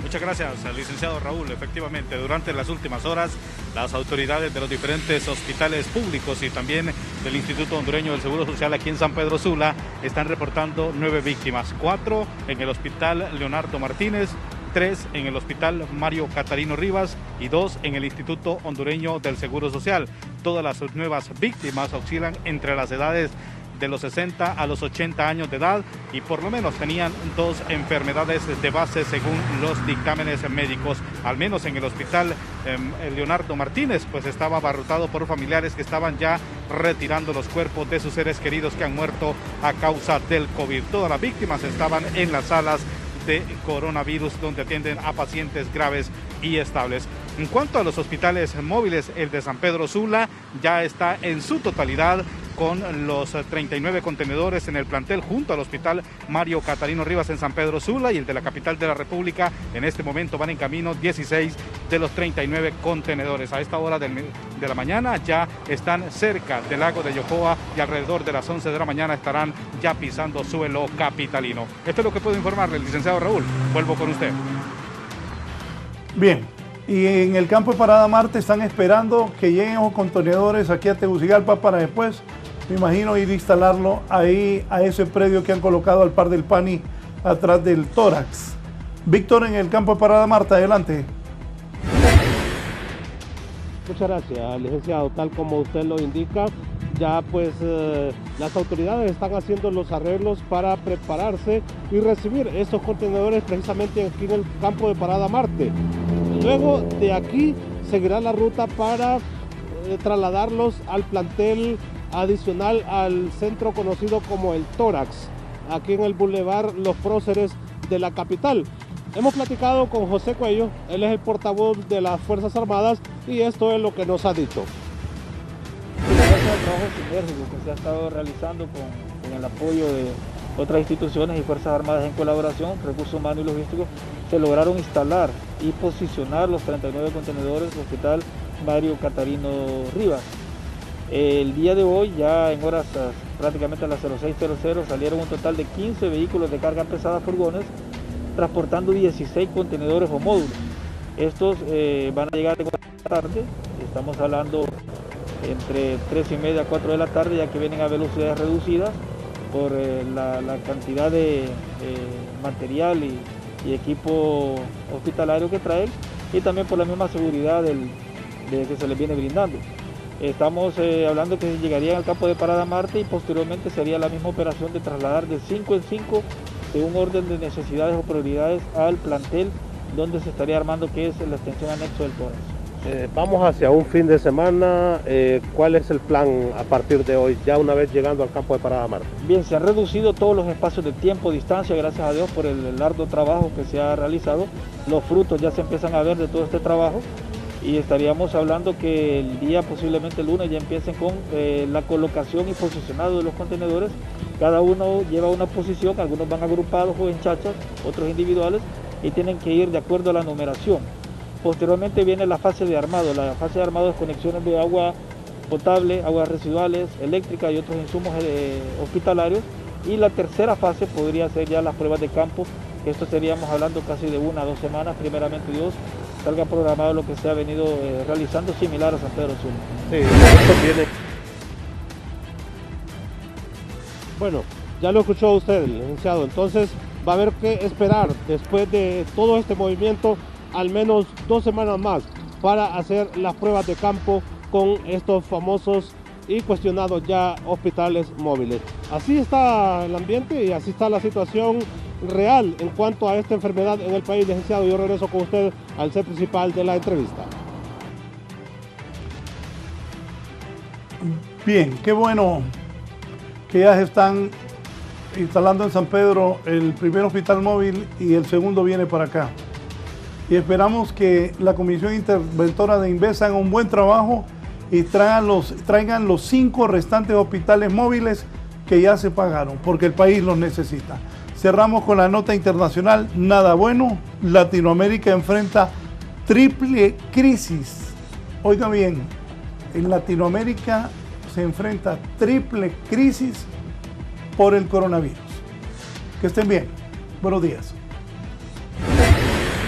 Muchas gracias, licenciado Raúl. Efectivamente, durante las últimas horas, las autoridades de los diferentes hospitales públicos y también del Instituto Hondureño del Seguro Social aquí en San Pedro Sula están reportando 9 víctimas, 4 en el Hospital Leonardo Martínez, 3 en el Hospital Mario Catarino Rivas y 2 en el Instituto Hondureño del Seguro Social. Todas las nuevas víctimas oscilan entre las edades de los 60 a los 80 años de edad y por lo menos tenían 2 enfermedades de base según los dictámenes médicos. Al menos en el hospital Leonardo Martínez pues estaba abarrotado por familiares que estaban ya retirando los cuerpos de sus seres queridos que han muerto a causa del COVID. Todas las víctimas estaban en las salas de coronavirus donde atienden a pacientes graves y estables. En cuanto a los hospitales móviles, el de San Pedro Sula ya está en su totalidad con los 39 contenedores en el plantel junto al Hospital Mario Catarino Rivas en San Pedro Sula, y el de la capital de la República en este momento van en camino 16 de los 39 contenedores. A esta hora de la mañana ya están cerca del lago de Yocoa y alrededor de las 11 de la mañana estarán ya pisando suelo capitalino. Esto es lo que puedo informarle, licenciado Raúl. Vuelvo con usted.
Bien, y en el campo de Parada Marte están esperando que lleguen los contenedores aquí a Tegucigalpa para después, me imagino, ir a instalarlo ahí a ese predio que han colocado al par del PANI atrás del Tórax. Víctor, en el campo de Parada Marte, adelante.
Muchas gracias, licenciado. Tal como usted lo indica, ya pues las autoridades están haciendo los arreglos para prepararse y recibir esos contenedores precisamente aquí en el campo de Parada Marte. Luego de aquí seguirá la ruta para trasladarlos al plantel adicional al centro conocido como el Tórax, aquí en el Boulevard Los Próceres de la capital. Hemos platicado con José Cuello, él es el portavoz de las Fuerzas Armadas y esto es lo que nos ha dicho.
Gracias al trabajo sinérgico que se ha estado realizando con el apoyo de otras instituciones y Fuerzas Armadas en colaboración, recursos humanos y logísticos, se lograron instalar y posicionar los 39 contenedores del Hospital Mario Catarino Rivas. El día de hoy, ya en horas prácticamente a las 06:00, salieron un total de 15 vehículos de carga pesada, furgones, transportando 16 contenedores o módulos. Estos van a llegar en horas de la tarde, estamos hablando entre 3:30 a 4 de la tarde, ya que vienen a velocidades reducidas por la cantidad de material y equipo hospitalario que traen, y también por la misma seguridad que se les viene brindando. Estamos hablando que llegarían al campo de Parada Marte y posteriormente sería la misma operación de trasladar de 5 en 5 de un orden de necesidades o prioridades al plantel donde se estaría armando, que es la extensión anexo del Tórax.
Vamos hacia un fin de semana. ¿Cuál es el plan a partir de hoy, ya una vez llegando al campo de Parada Marte?
Bien, se han reducido todos los espacios de tiempo, distancia, gracias a Dios por el arduo trabajo que se ha realizado. Los frutos ya se empiezan a ver de todo este trabajo. Y estaríamos hablando que el día, posiblemente el lunes, ya empiecen con la colocación y posicionado de los contenedores. Cada uno lleva una posición, algunos van agrupados o en chachas, otros individuales, y tienen que ir de acuerdo a la numeración. Posteriormente viene la fase de armado. La fase de armado es conexiones de agua potable, aguas residuales, eléctrica y otros insumos hospitalarios. Y la tercera fase podría ser ya las pruebas de campo, que esto estaríamos hablando casi de 1 a 2 semanas, primeramente Dios, salga programado lo que se ha venido realizando similar a San Pedro Sula.
Sí, esto viene. Bueno, ya lo escuchó usted, licenciado, entonces va a haber que esperar después de todo este movimiento al menos 2 semanas más para hacer las pruebas de campo con estos famosos y cuestionados ya hospitales móviles. Así está el ambiente y así está la situación real en cuanto a esta enfermedad en el país, licenciado. Yo regreso con usted al set principal de la entrevista.
Bien, qué bueno que ya se están instalando en San Pedro el primer hospital móvil y el segundo viene para acá. Y esperamos que la Comisión Interventora de INVESA haga un buen trabajo y traigan los 5 restantes hospitales móviles que ya se pagaron, porque el país los necesita. Cerramos con la nota internacional, nada bueno. Latinoamérica enfrenta triple crisis. Oiga bien, en Latinoamérica se enfrenta triple crisis por el coronavirus. Que estén bien. Buenos días.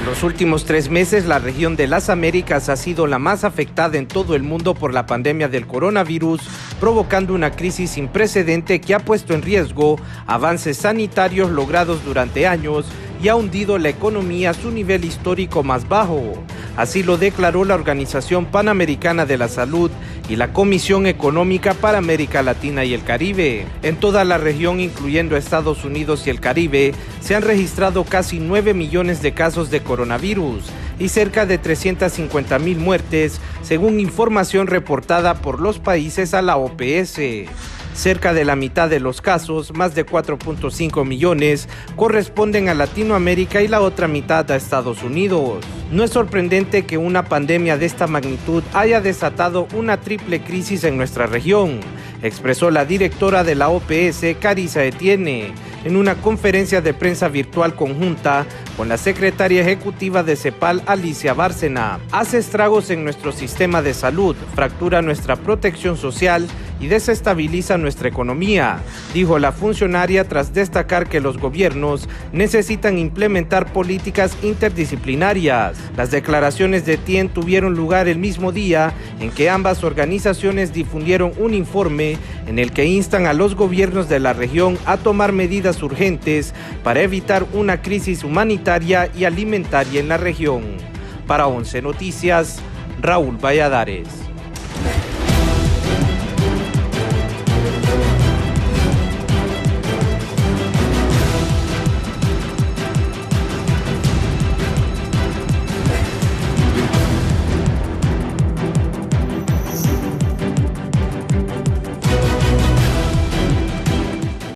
En los últimos 3 meses, la región de las Américas ha sido la más afectada en todo el mundo por la pandemia del coronavirus, provocando una crisis sin precedente que ha puesto en riesgo avances sanitarios logrados durante años y ha hundido la economía a su nivel histórico más bajo. Así lo declaró la Organización Panamericana de la Salud y la Comisión Económica para América Latina y el Caribe. En toda la región, incluyendo Estados Unidos y el Caribe, se han registrado casi 9 millones de casos de coronavirus y cerca de 350,000 muertes, según información reportada por los países a la OPS. Cerca de la mitad de los casos, más de 4.5 millones, corresponden a Latinoamérica y la otra mitad a Estados Unidos. No es sorprendente que una pandemia de esta magnitud haya desatado una triple crisis en nuestra región, expresó la directora de la OPS, Carissa Etienne, en una conferencia de prensa virtual conjunta con la secretaria ejecutiva de CEPAL, Alicia Bárcena. Hace estragos en nuestro sistema de salud, fractura nuestra protección social y desestabiliza nuestra economía, dijo la funcionaria tras destacar que los gobiernos necesitan implementar políticas interdisciplinarias. Las declaraciones de Etienne tuvieron lugar el mismo día en que ambas organizaciones difundieron un informe en el que instan a los gobiernos de la región a tomar medidas urgentes para evitar una crisis humanitaria y alimentaria en la región. Para 11 Noticias, Raúl Valladares.